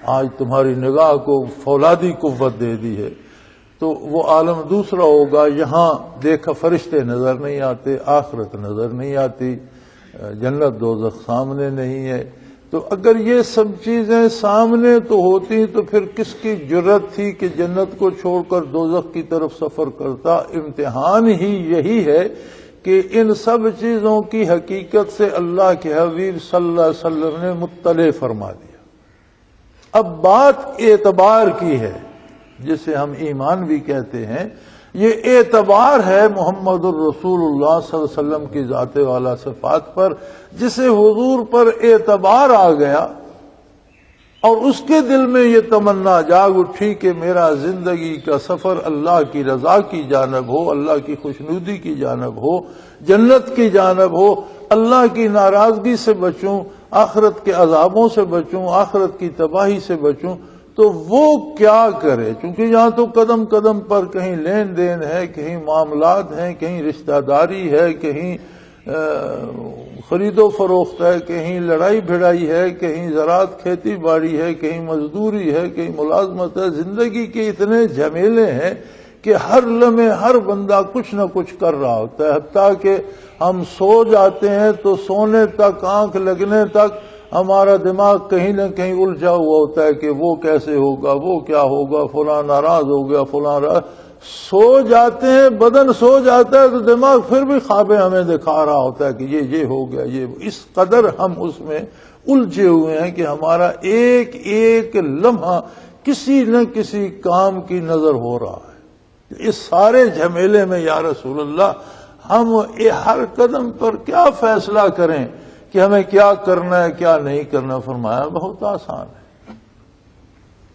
آج تمہاری نگاہ کو فولادی قوت دے دی ہے، تو وہ عالم دوسرا ہوگا۔ یہاں دیکھا فرشتے نظر نہیں آتے، آخرت نظر نہیں آتی، جنت دوزخ سامنے نہیں ہے، تو اگر یہ سب چیزیں سامنے تو ہوتی تو پھر کس کی جرت تھی کہ جنت کو چھوڑ کر دوزخ کی طرف سفر کرتا؟ امتحان ہی یہی ہے کہ ان سب چیزوں کی حقیقت سے اللہ کے حبیب صلی اللہ علیہ وسلم نے مطلع فرما دیا۔ اب بات اعتبار کی ہے، جسے ہم ایمان بھی کہتے ہیں، یہ اعتبار ہے محمد الرسول اللہ صلی اللہ علیہ وسلم کی ذات والا صفات پر، جسے حضور پر اعتبار آ گیا اور اس کے دل میں یہ تمنا جاگ اٹھی کہ میرا زندگی کا سفر اللہ کی رضا کی جانب ہو، اللہ کی خوشنودی کی جانب ہو، جنت کی جانب ہو، اللہ کی ناراضگی سے بچوں، آخرت کے عذابوں سے بچوں، آخرت کی تباہی سے بچوں۔ تو وہ کیا کرے؟ چونکہ یہاں تو قدم قدم پر کہیں لین دین ہے، کہیں معاملات ہیں، کہیں رشتہ داری ہے، کہیں خرید و فروخت ہے، کہیں لڑائی بھڑائی ہے، کہیں زراعت کھیتی باڑی ہے، کہیں مزدوری ہے، کہیں ملازمت ہے۔ زندگی کے اتنے جھمیلے ہیں کہ ہر لمحے ہر بندہ کچھ نہ کچھ کر رہا ہوتا ہے، حتیٰ کہ ہم سو جاتے ہیں تو سونے تک، آنکھ لگنے تک ہمارا دماغ کہیں نہ کہیں الجھا ہوا ہوتا ہے کہ وہ کیسے ہوگا، وہ کیا ہوگا، فلاں ناراض ہو گیا، فلاں سو جاتے ہیں، بدن سو جاتا ہے تو دماغ پھر بھی خوابیں ہمیں دکھا رہا ہوتا ہے کہ یہ ہو گیا، یہ اس قدر ہم اس میں الجھے ہوئے ہیں کہ ہمارا ایک ایک لمحہ کسی نہ کسی کام کی نظر ہو رہا ہے۔ اس سارے جھمیلے میں یا رسول اللہ ہم ہر قدم پر کیا فیصلہ کریں کہ ہمیں کیا کرنا ہے کیا نہیں کرنا؟ فرمایا بہت آسان ہے،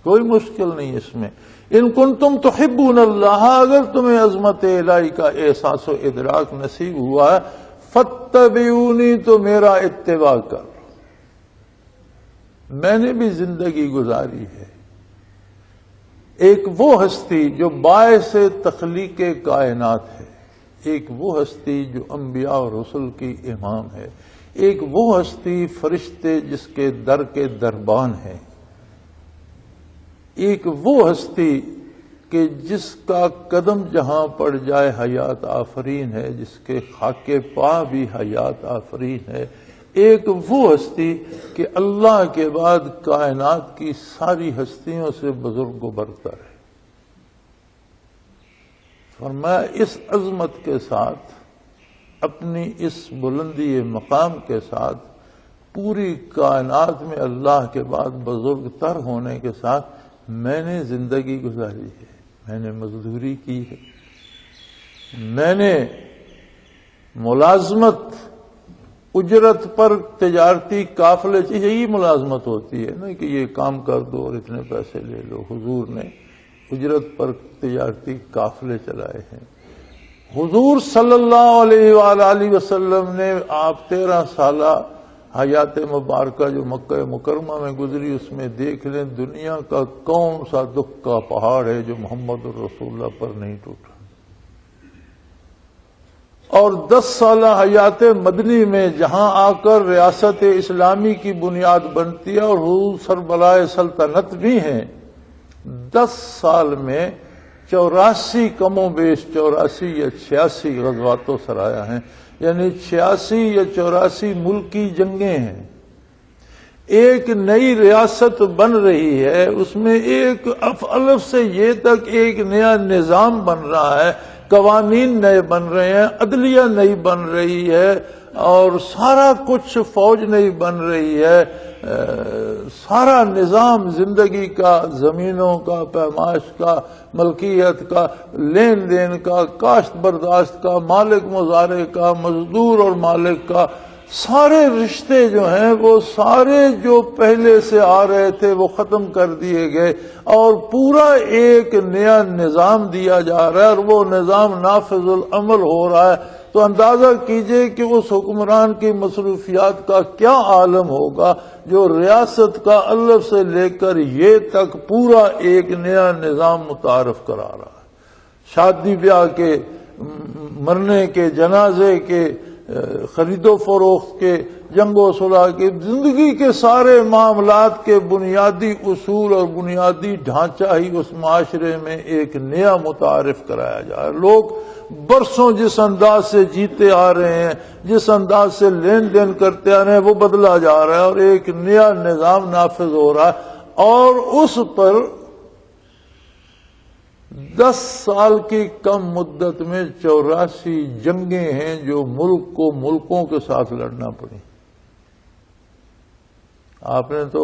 کوئی مشکل نہیں اس میں۔ ان کنتم تحبون اللہ، اگر تمہیں عظمت الہی کا احساس و ادراک نصیب ہوا ہے، فاتبعونی، تو میرا اتباع کر۔ میں نے بھی زندگی گزاری ہے، ایک وہ ہستی جو باعث تخلیق کائنات ہے، ایک وہ ہستی جو انبیاء اور رسل کی امام ہے، ایک وہ ہستی فرشتے جس کے در کے دربان ہیں، ایک وہ ہستی کہ جس کا قدم جہاں پڑ جائے حیات آفرین ہے، جس کے خاک پا بھی حیات آفرین ہے، ایک وہ ہستی کہ اللہ کے بعد کائنات کی ساری ہستیوں سے بزرگ و برتر ہے۔ فرمایا اس عظمت کے ساتھ، اپنی اس بلندی مقام کے ساتھ، پوری کائنات میں اللہ کے بعد بزرگ تر ہونے کے ساتھ میں نے زندگی گزاری ہے، میں نے مزدوری کی ہے، میں نے ملازمت، اجرت پر تجارتی قافلے، یہی ملازمت ہوتی ہے نا کہ یہ کام کر دو اور اتنے پیسے لے لو۔ حضور نے اجرت پر تجارتی قافلے چلائے ہیں۔ حضور صلی اللہ علیہ وآلہ وسلم نے آپ 13 سالہ حیات مبارکہ جو مکہ مکرمہ میں گزری، اس میں دیکھ لیں دنیا کا کون سا دکھ کا پہاڑ ہے جو محمد الرسول اللہ پر نہیں ٹوٹا۔ اور 10 سالہ حیات مدنی میں جہاں آ کر ریاست اسلامی کی بنیاد بنتی ہے اور حضور سربلائے سلطنت بھی ہیں، 10 سال میں 84 کم و بیش 84 یا 86 غزوات و سرایا ہیں، یعنی 86 یا 84 ملکی جنگیں ہیں۔ ایک نئی ریاست بن رہی ہے، اس میں ایک الف سے یہ تک ایک نیا نظام بن رہا ہے، قوانین نئے بن رہے ہیں، عدلیہ نئی بن رہی ہے، اور سارا کچھ فوج نئی بن رہی ہے، سارا نظام زندگی کا، زمینوں کا، پیمائش کا، ملکیت کا، لین دین کا، کاشت برداشت کا، مالک مزارع کا، مزدور اور مالک کا، سارے رشتے جو ہیں وہ سارے جو پہلے سے آ رہے تھے وہ ختم کر دیے گئے، اور پورا ایک نیا نظام دیا جا رہا ہے، اور وہ نظام نافذ العمل ہو رہا ہے۔ تو اندازہ کیجئے کہ اس حکمران کی مصروفیات کا کیا عالم ہوگا جو ریاست کا الف سے لے کر یہ تک پورا ایک نیا نظام متعارف کرا رہا ہے۔ شادی بیاہ کے، مرنے کے، جنازے کے، خرید و فروخت کے، جنگ و صلح کے، زندگی کے سارے معاملات کے بنیادی اصول اور بنیادی ڈھانچہ ہی اس معاشرے میں ایک نیا متعارف کرایا جا رہا ہے۔ لوگ برسوں جس انداز سے جیتے آ رہے ہیں، جس انداز سے لین دین کرتے آ رہے ہیں، وہ بدلا جا رہا ہے اور ایک نیا نظام نافذ ہو رہا ہے، اور اس پر 10 سال کی کم مدت میں 84 جنگیں ہیں جو ملک کو ملکوں کے ساتھ لڑنا پڑی۔ آپ نے تو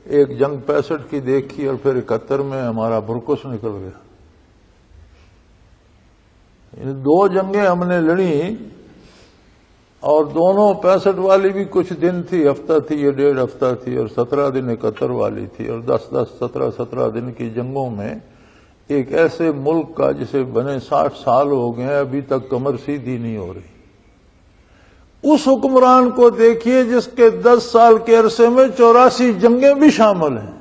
ایک جنگ 65 کی دیکھی اور پھر 71 میں ہمارا برکس نکل گیا۔ 2 جنگیں ہم نے لڑی، اور دونوں 65 والی بھی کچھ دن تھی، ہفتہ تھی یا 1.5 ہفتہ تھی، اور 17 دن 71 والی تھی، اور 10 17 دن کی جنگوں میں ایک ایسے ملک کا جسے بنے 60 سال ہو گئے ہیں، ابھی تک کمر سیدھی نہیں ہو رہی۔ اس حکمران کو دیکھیے جس کے 10 سال کے عرصے میں 84 جنگیں بھی شامل ہیں،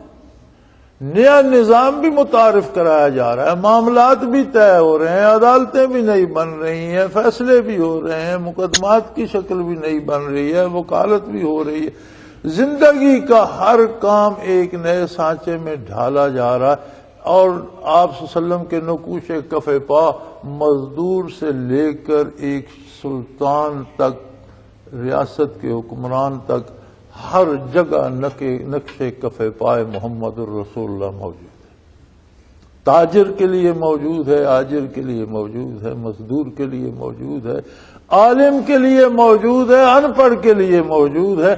نیا نظام بھی متعارف کرایا جا رہا ہے، معاملات بھی طے ہو رہے ہیں، عدالتیں بھی نئی بن رہی ہیں، فیصلے بھی ہو رہے ہیں، مقدمات کی شکل بھی نئی بن رہی ہے، وکالت بھی ہو رہی ہے، زندگی کا ہر کام ایک نئے سانچے میں ڈھالا جا رہا ہے۔ اور آپ صلی اللہ علیہ وسلم کے نقوش کف پا مزدور سے لے کر ایک سلطان تک، ریاست کے حکمران تک، ہر جگہ نقش کف پائے محمد الرسول اللہ موجود ہے۔ تاجر کے لیے موجود ہے، آجر کے لیے موجود ہے، مزدور کے لیے موجود ہے، عالم کے لیے موجود ہے، ان پڑھ کے لیے موجود ہے۔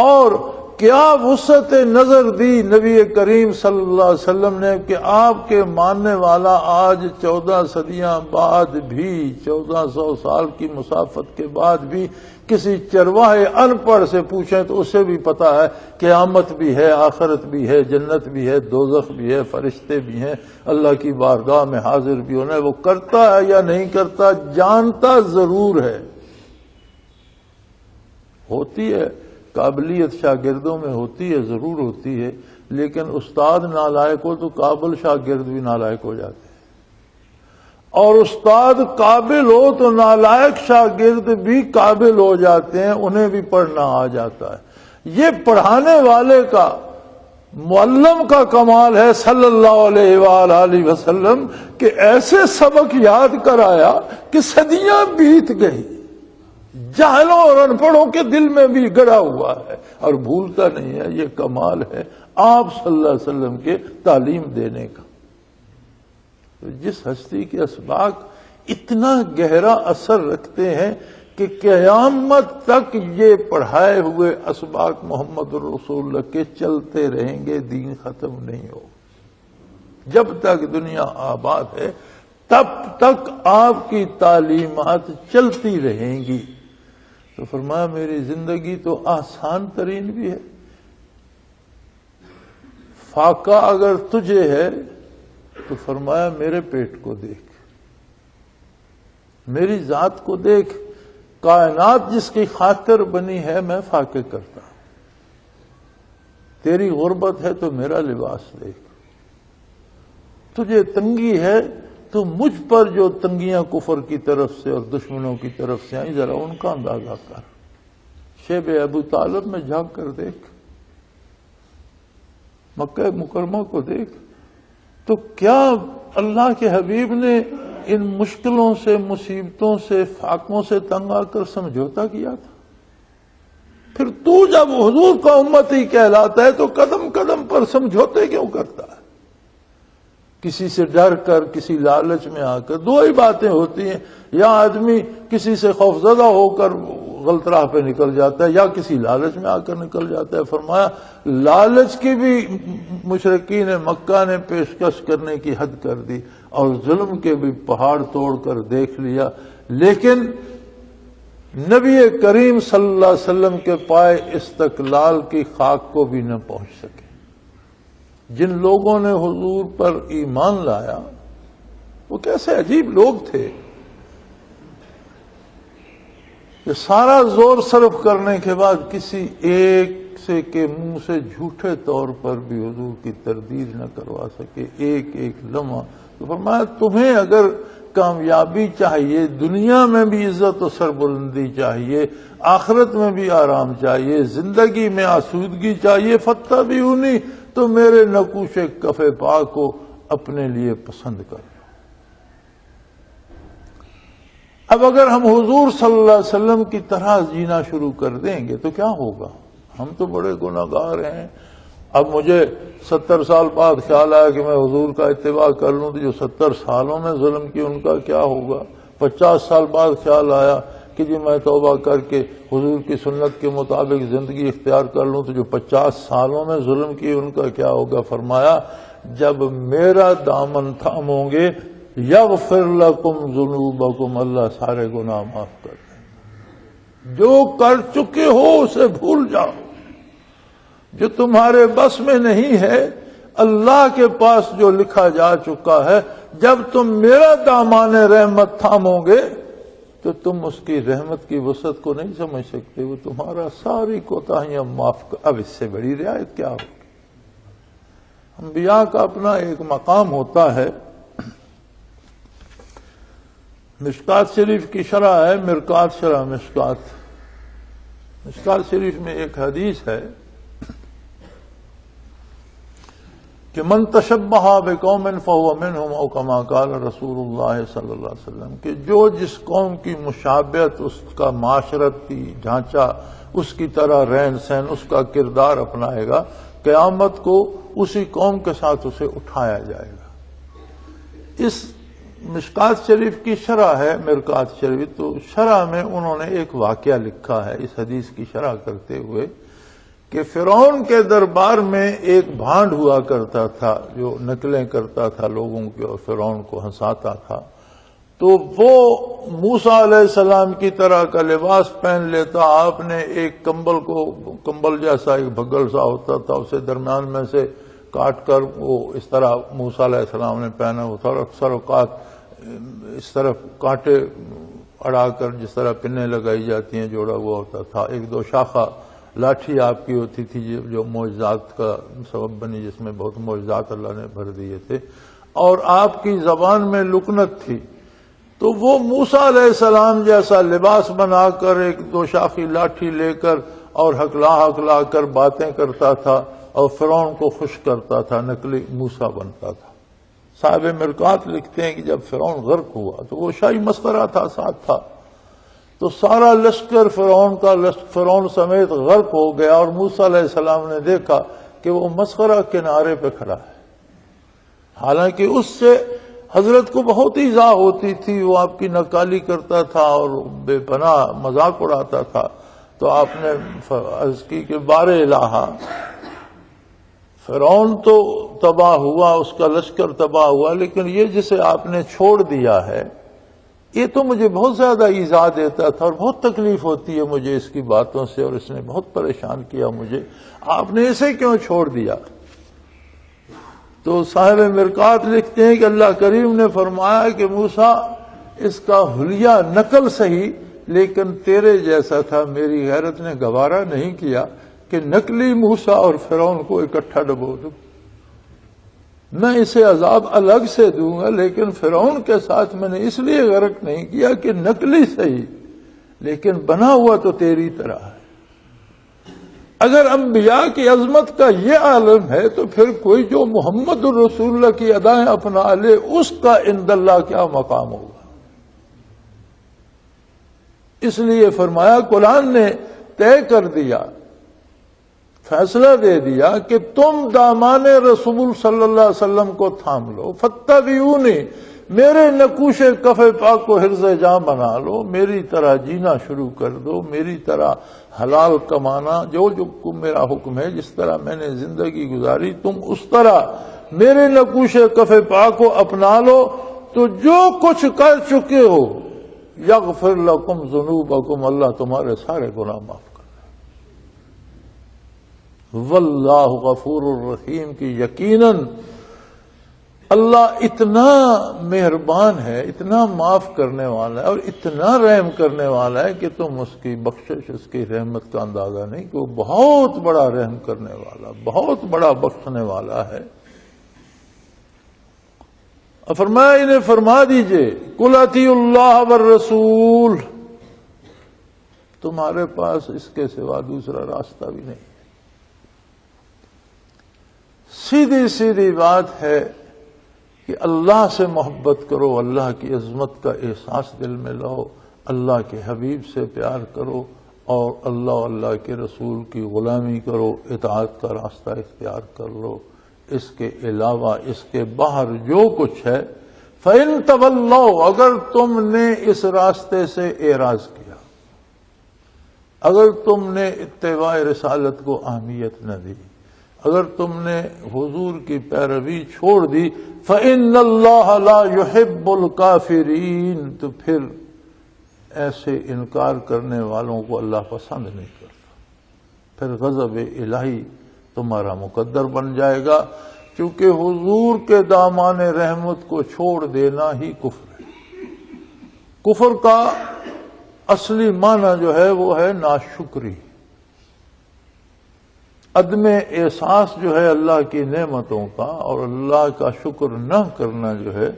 اور کیا وسعت نظر دی نبی کریم صلی اللہ علیہ وسلم نے کہ آپ کے ماننے والا آج 14 صدیاں بعد بھی، 1400 سال کی مسافت کے بعد بھی کسی چرواہے ان پڑھ سے پوچھیں تو اسے بھی پتا ہے قیامت بھی ہے، آخرت بھی ہے، جنت بھی ہے، دوزخ بھی ہے، فرشتے بھی ہیں، اللہ کی بارگاہ میں حاضر بھی ہونا ہے۔ وہ کرتا ہے یا نہیں کرتا، جانتا ضرور ہے۔ ہوتی ہے قابلیت شاگردوں میں، ہوتی ہے، ضرور ہوتی ہے، لیکن استاد نالائق ہو تو قابل شاگرد بھی نالائق ہو جاتے ہیں، اور استاد قابل ہو تو نالائق شاگرد بھی قابل ہو جاتے ہیں، انہیں بھی پڑھنا آ جاتا ہے۔ یہ پڑھانے والے کا، معلم کا کمال ہے صلی اللہ علیہ وآلہ وسلم کہ ایسے سبق یاد کرایا کہ صدیاں بیت گئی، جاہلوں اور ان پڑھوں کے دل میں بھی گڑا ہوا ہے اور بھولتا نہیں ہے۔ یہ کمال ہے آپ صلی اللہ علیہ وسلم کے تعلیم دینے کا۔ جس ہستی کے اسباق اتنا گہرا اثر رکھتے ہیں کہ قیامت تک یہ پڑھائے ہوئے اسباق محمد الرسول اللہ کے چلتے رہیں گے، دین ختم نہیں ہو۔ جب تک دنیا آباد ہے تب تک آپ کی تعلیمات چلتی رہیں گی۔ تو فرمایا میری زندگی تو آسان ترین بھی ہے، فاقہ اگر تجھے ہے تو فرمایا میرے پیٹ کو دیکھ، میری ذات کو دیکھ، کائنات جس کی خاطر بنی ہے میں فاقے کرتا ہوں۔ تیری غربت ہے تو میرا لباس دیکھ، تجھے تنگی ہے تو مجھ پر جو تنگیاں کفر کی طرف سے اور دشمنوں کی طرف سے آئیں ذرا ان کا اندازہ کر، شیب ابو طالب میں جھانک کر دیکھ، مکہ مکرمہ کو دیکھ، تو کیا اللہ کے حبیب نے ان مشکلوں سے، مصیبتوں سے، فاقوں سے تنگ آ کر سمجھوتا کیا تھا؟ پھر تو جب حضور کا امتی کہلاتا ہے تو قدم قدم پر سمجھوتے کیوں کرتا ہے؟ کسی سے ڈر کر، کسی لالچ میں آ کر۔ 2 ہی باتیں ہوتی ہیں، یا آدمی کسی سے خوفزدہ ہو کر غلط راہ پہ نکل جاتا ہے یا کسی لالچ میں آ کر نکل جاتا ہے۔ فرمایا لالچ کی بھی مشرکین مکہ نے پیشکش کرنے کی حد کر دی اور ظلم کے بھی پہاڑ توڑ کر دیکھ لیا، لیکن نبی کریم صلی اللہ علیہ وسلم کے پائے استقلال کی خاک کو بھی نہ پہنچ سکے۔ جن لوگوں نے حضور پر ایمان لایا وہ کیسے عجیب لوگ تھے کہ سارا زور صرف کرنے کے بعد کسی ایک سے کے منہ سے جھوٹے طور پر بھی حضور کی تردید نہ کروا سکے، ایک ایک لمحہ۔ تو فرمایا تمہیں اگر کامیابی چاہیے، دنیا میں بھی عزت و سربلندی چاہیے، آخرت میں بھی آرام چاہیے، زندگی میں آسودگی چاہیے، فاتبعونی، تو میرے نقوش کف پا کو اپنے لیے پسند کر لو۔ اب اگر ہم حضور صلی اللہ علیہ وسلم کی طرح جینا شروع کر دیں گے تو کیا ہوگا؟ ہم تو بڑے گناہگار ہیں۔ اب مجھے 70 سال بعد خیال آیا کہ میں حضور کا اتباع کر لوں، تو جو 70 سالوں میں ظلم کی ان کا کیا ہوگا؟ 50 سال بعد خیال آیا کہ جی میں توبہ کر کے حضور کی سنت کے مطابق زندگی اختیار کر لوں، تو جو 50 سالوں میں ظلم کی ان کا کیا ہوگا؟ فرمایا جب میرا دامن تھامو گے یغفر لکم ذنوبکم، اللہ سارے گناہ معاف کر دیں۔ جو کر چکے ہو اسے بھول جاؤ، جو تمہارے بس میں نہیں ہے اللہ کے پاس جو لکھا جا چکا ہے، جب تم میرا دامان رحمت تھامو گے تو تم اس کی رحمت کی وسعت کو نہیں سمجھ سکتے، وہ تمہارا ساری کوتاہیاں معاف کر۔ اب اس سے بڑی رعایت کیا ہوگی؟ انبیاء کا اپنا ایک مقام ہوتا ہے۔ مشکات شریف کی شرح ہے، مرکات شرح مشکات۔ مشکات شریف میں ایک حدیث ہے کہ من تشبہ بقوم فہو منہم، او کما قال رسول اللہ صلی اللہ علیہ وسلم، کہ جو جس قوم کی مشابہت، اس کا معاشرتی ڈھانچہ، اس کی طرح رہن سہن، اس کا کردار اپنائے گا، قیامت کو اسی قوم کے ساتھ اسے اٹھایا جائے گا۔ اس مشکات شریف کی شرح ہے مرکات شریف، تو شرح میں انہوں نے ایک واقعہ لکھا ہے اس حدیث کی شرح کرتے ہوئے کہ فرعون کے دربار میں ایک بھانڈ ہوا کرتا تھا جو نقلیں کرتا تھا لوگوں کی اور فرعون کو ہنساتا تھا، تو وہ موسیٰ علیہ السلام کی طرح کا لباس پہن لیتا۔ آپ نے ایک کمبل جیسا ایک بھگل سا ہوتا تھا، اسے درمیان میں سے کاٹ کر وہ اس طرح موسیٰ علیہ السلام نے پہنا ہوا تھا، اور اکثر اوقات اس طرف کانٹے اڑا کر جس طرح پنیں لگائی جاتی ہیں جوڑا ہوا ہوتا تھا۔ ایک دو شاخہ لاٹھی آپ کی ہوتی تھی جو معجزات کا سبب بنی، جس میں بہت معجزات اللہ نے بھر دیے تھے، اور آپ کی زبان میں لکنت تھی۔ تو وہ موسیٰ علیہ السلام جیسا لباس بنا کر ایک دو شاخی لاٹھی لے کر اور ہکلا کر باتیں کرتا تھا اور فرعون کو خوش کرتا تھا، نقلی موسیٰ بنتا تھا۔ صاحب مرکات لکھتے ہیں کہ جب فرعون غرق ہوا تو وہ شاہی مسخرہ تھا، ساتھ تھا، تو سارا لشکر فرعون سمیت غرق ہو گیا، اور موسیٰ علیہ السلام نے دیکھا کہ وہ مسخرہ کنارے پہ کھڑا ہے۔ حالانکہ اس سے حضرت کو بہت ایذا ہوتی تھی، وہ آپ کی نکالی کرتا تھا اور بے پناہ مذاق اڑاتا تھا۔ تو آپ نے عرض کی کہ بار الہا، فرعون تو تباہ ہوا، اس کا لشکر تباہ ہوا، لیکن یہ جسے آپ نے چھوڑ دیا ہے یہ تو مجھے بہت زیادہ ایذا دیتا تھا اور بہت تکلیف ہوتی ہے مجھے اس کی باتوں سے، اور اس نے بہت پریشان کیا مجھے، آپ نے اسے کیوں چھوڑ دیا؟ تو صاحب مرکات لکھتے ہیں کہ اللہ کریم نے فرمایا کہ موسیٰ اس کا حلیہ نقل صحیح، لیکن تیرے جیسا تھا، میری غیرت نے گوارا نہیں کیا کہ نقلی موسیٰ اور فرعون کو اکٹھا ڈبو دوں۔ میں اسے عذاب الگ سے دوں گا، لیکن فرعون کے ساتھ میں نے اس لیے غرق نہیں کیا کہ نقلی صحیح، لیکن بنا ہوا تو تیری طرح ہے۔ اگر انبیاء کی عظمت کا یہ عالم ہے تو پھر کوئی جو محمد الرسول اللہ کی ادائیں اپنا لے، اس کا عند اللہ کیا مقام ہوگا؟ اس لیے فرمایا قرآن نے طے کر دیا، فیصلہ دے دیا کہ تم دامان رسول صلی اللہ علیہ وسلم کو تھام لو، فاتبعونی، میرے نقوش کف پاک کو حرز جاں بنا لو، میری طرح جینا شروع کر دو، میری طرح حلال کمانا، جو میرا حکم ہے، جس طرح میں نے زندگی گزاری تم اس طرح میرے نقوش کف پاک کو اپنا لو، تو جو کچھ کر چکے ہو یغفر لکم ذنوبکم، اللہ تمہارے سارے گناہ معاف کر۔ واللہ غفور الرحیم، کی یقیناً اللہ اتنا مہربان ہے، اتنا معاف کرنے والا ہے اور اتنا رحم کرنے والا ہے کہ تم اس کی بخشش، اس کی رحمت کا اندازہ نہیں، کہ وہ بہت بڑا رحم کرنے والا، بہت بڑا بخشنے والا ہے۔ اور فرمایا انہیں فرما دیجئے قل اطیعوا اللہ والرسول، تمہارے پاس اس کے سوا دوسرا راستہ بھی نہیں۔ سیدھی سیدھی بات ہے کہ اللہ سے محبت کرو، اللہ کی عظمت کا احساس دل میں لاؤ، اللہ کے حبیب سے پیار کرو اور اللہ کے رسول کی غلامی کرو، اطاعت کا راستہ اختیار کر لو۔ اس کے علاوہ اس کے باہر جو کچھ ہے فَإِن تَوَلَّوْا، اگر تم نے اس راستے سے اعراض کیا، اگر تم نے اتباع رسالت کو اہمیت نہ دی، اگر تم نے حضور کی پیروی چھوڑ دی، فَإِنَّ اللَّهَ لَا يُحِبُّ الْكَافِرِينَ، تو پھر ایسے انکار کرنے والوں کو اللہ پسند نہیں کرتا، پھر غضب الہی تمہارا مقدر بن جائے گا، کیونکہ حضور کے دامان رحمت کو چھوڑ دینا ہی کفر ہے۔ کفر کا اصلی معنی جو ہے وہ ہے ناشکری، عدم احساس جو ہے اللہ کی نعمتوں کا، اور اللہ کا شکر نہ کرنا جو ہے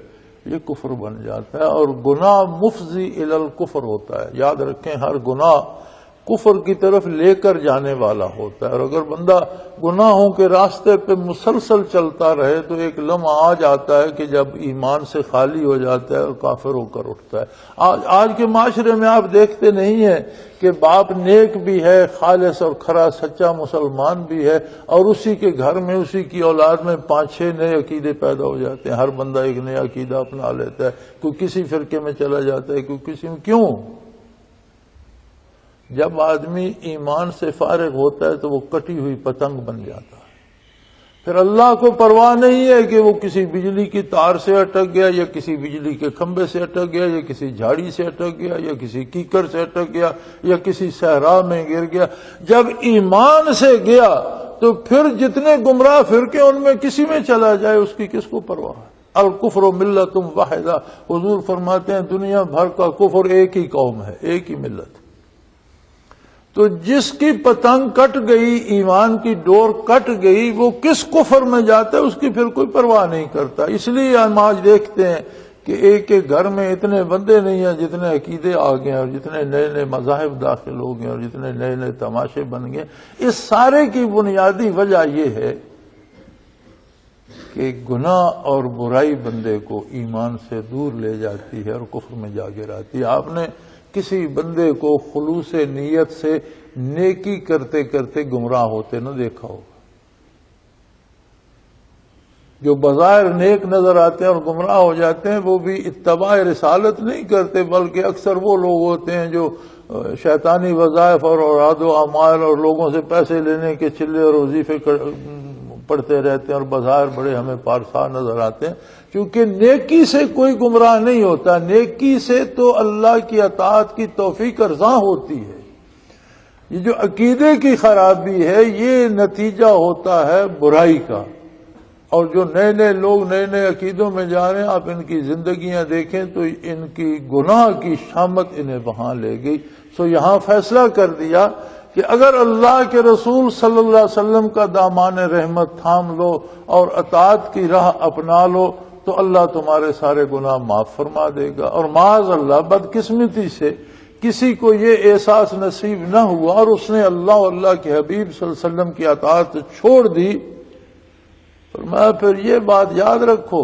یہ کفر بن جاتا ہے، اور گناہ مفضی الی الکفر ہوتا ہے۔ یاد رکھیں ہر گناہ کفر کی طرف لے کر جانے والا ہوتا ہے، اور اگر بندہ گناہوں کے راستے پہ مسلسل چلتا رہے تو ایک لمحہ آ جاتا ہے کہ جب ایمان سے خالی ہو جاتا ہے اور کافر ہو کر اٹھتا ہے۔ آج کے معاشرے میں آپ دیکھتے نہیں ہیں کہ باپ نیک بھی ہے، خالص اور کھرا سچا مسلمان بھی ہے، اور اسی کے گھر میں اسی کی اولاد میں 5-6 نئے عقیدے پیدا ہو جاتے ہیں، ہر بندہ ایک نیا عقیدہ اپنا لیتا ہے، کوئی کسی فرقے میں چلا جاتا ہے، کوئی کسی میں۔ کیوں؟ جب آدمی ایمان سے فارغ ہوتا ہے تو وہ کٹی ہوئی پتنگ بن جاتا ہے، پھر اللہ کو پرواہ نہیں ہے کہ وہ کسی بجلی کی تار سے اٹک گیا، یا کسی بجلی کے کھمبے سے اٹک گیا، یا کسی جھاڑی سے اٹک گیا، یا کسی کیکر سے اٹک گیا، یا کسی صحرا میں گر گیا۔ جب ایمان سے گیا تو پھر جتنے گمراہ فرقے ان میں کسی میں چلا جائے اس کی کس کو پرواہ ہے؟ الکفر ملت واحدہ، حضور فرماتے ہیں دنیا بھر کا کفر ایک ہی قوم ہے، ایک ہی ملت۔ تو جس کی پتنگ کٹ گئی، ایمان کی ڈور کٹ گئی، وہ کس کفر میں جاتا ہے اس کی پھر کوئی پرواہ نہیں کرتا۔ اس لیے ہم آج دیکھتے ہیں کہ ایک ایک گھر میں اتنے بندے نہیں ہیں جتنے عقیدے آ گئے، اور جتنے نئے نئے مذاہب داخل ہو گئے، اور جتنے نئے نئے تماشے بن گئے۔ اس سارے کی بنیادی وجہ یہ ہے کہ گناہ اور برائی بندے کو ایمان سے دور لے جاتی ہے اور کفر میں جا گراتی ہے۔ آپ نے کسی بندے کو خلوص نیت سے نیکی کرتے کرتے گمراہ ہوتے نہ دیکھا ہوگا۔ جو بظاہر نیک نظر آتے ہیں اور گمراہ ہو جاتے ہیں وہ بھی اتباع رسالت نہیں کرتے، بلکہ اکثر وہ لوگ ہوتے ہیں جو شیطانی وظائف اور اوراد و اعمال اور لوگوں سے پیسے لینے کے چلے اور وظیفے پڑھتے رہتے ہیں، اور بظاہر بڑے ہمیں پارسا نظر آتے ہیں، کیونکہ نیکی سے کوئی گمراہ نہیں ہوتا۔ نیکی سے تو اللہ کی اطاعت کی توفیق ارزاں ہوتی ہے۔ یہ جو عقیدے کی خرابی ہے یہ نتیجہ ہوتا ہے برائی کا، اور جو نئے نئے لوگ نئے نئے عقیدوں میں جا رہے ہیں، آپ ان کی زندگیاں دیکھیں تو ان کی گناہ کی شامت انہیں وہاں لے گئی۔ سو یہاں فیصلہ کر دیا کہ اگر اللہ کے رسول صلی اللہ علیہ وسلم کا دامان رحمت تھام لو اور اطاعت کی راہ اپنا لو تو اللہ تمہارے سارے گناہ معاف فرما دے گا۔ اور معاذ اللہ بدقسمتی سے کسی کو یہ احساس نصیب نہ ہوا اور اس نے اللہ اور اللہ کے حبیب صلی اللہ علیہ وسلم کی اطاعت چھوڑ دی، فرمایا پھر یہ بات یاد رکھو،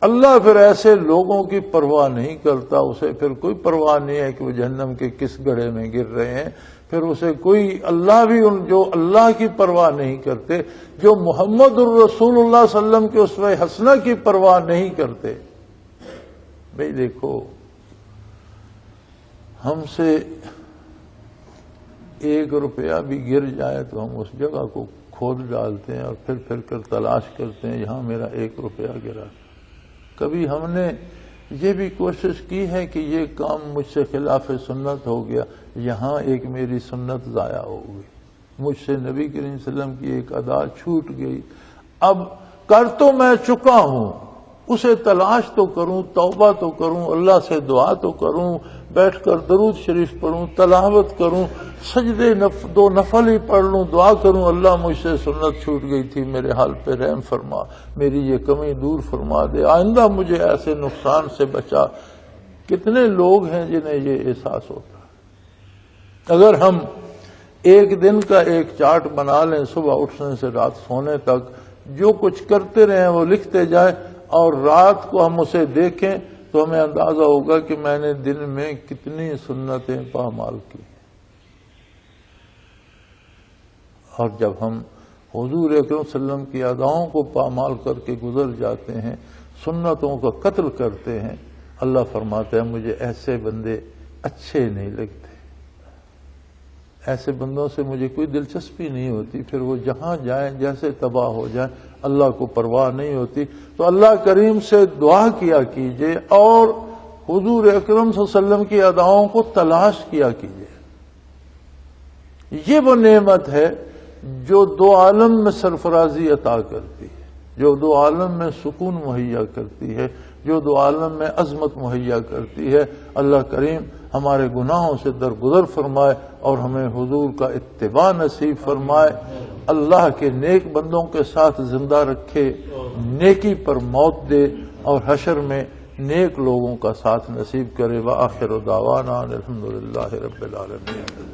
اللہ پھر ایسے لوگوں کی پرواہ نہیں کرتا، اسے پھر کوئی پرواہ نہیں ہے کہ وہ جہنم کے کس گڑھے میں گر رہے ہیں، پھر اسے کوئی اللہ بھی ان جو اللہ کی پرواہ نہیں کرتے، جو محمد الرسول اللہ صلی اللہ علیہ وسلم کے اسوہ حسنہ کی پرواہ نہیں کرتے۔ بھئی دیکھو، ہم سے 1 روپیہ بھی گر جائے تو ہم اس جگہ کو کھود ڈالتے ہیں اور پھر کر تلاش کرتے ہیں یہاں میرا 1 روپیہ گرا۔ کبھی ہم نے یہ بھی کوشش کی ہے کہ یہ کام مجھ سے خلاف سنت ہو گیا، یہاں ایک میری سنت ضائع ہو گئی، مجھ سے نبی کریم صلی اللہ علیہ وسلم کی ایک ادا چھوٹ گئی، اب کر تو میں چکا ہوں اسے تلاش تو کروں، توبہ تو کروں، اللہ سے دعا تو کروں، بیٹھ کر درود شریف پڑھوں، تلاوت کروں، سجدے دو نفل ہی پڑھ لوں، دعا کروں اللہ مجھ سے سنت چھوٹ گئی تھی، میرے حال پہ رحم فرما، میری یہ کمی دور فرما دے، آئندہ مجھے ایسے نقصان سے بچا۔ کتنے لوگ ہیں جنہیں یہ احساس ہوتا ہے؟ اگر ہم ایک دن کا ایک چارٹ بنا لیں، صبح اٹھنے سے رات سونے تک جو کچھ کرتے رہیں وہ لکھتے جائیں، اور رات کو ہم اسے دیکھیں تو ہمیں اندازہ ہوگا کہ میں نے دن میں کتنی سنتیں پامال کی۔ اور جب ہم حضور اکرم صلی اللہ علیہ وسلم کی اداؤں کو پامال کر کے گزر جاتے ہیں، سنتوں کا قتل کرتے ہیں، اللہ فرماتا ہے مجھے ایسے بندے اچھے نہیں لگتے، ایسے بندوں سے مجھے کوئی دلچسپی نہیں ہوتی، پھر وہ جہاں جائیں جیسے تباہ ہو جائیں اللہ کو پرواہ نہیں ہوتی۔ تو اللہ کریم سے دعا کیا کیجئے اور حضور اکرم صلی اللہ علیہ وسلم کی اداؤں کو تلاش کیا کیجئے۔ یہ وہ نعمت ہے جو دو عالم میں سرفرازی عطا کرتی ہے، جو دو عالم میں سکون مہیا کرتی ہے، جو دو عالم میں عظمت مہیا کرتی ہے۔ اللہ کریم ہمارے گناہوں سے درگزر فرمائے اور ہمیں حضور کا اتباع نصیب فرمائے، اللہ کے نیک بندوں کے ساتھ زندہ رکھے، نیکی پر موت دے اور حشر میں نیک لوگوں کا ساتھ نصیب کرے۔ وآخر دعوانا الحمدللہ رب العالمین۔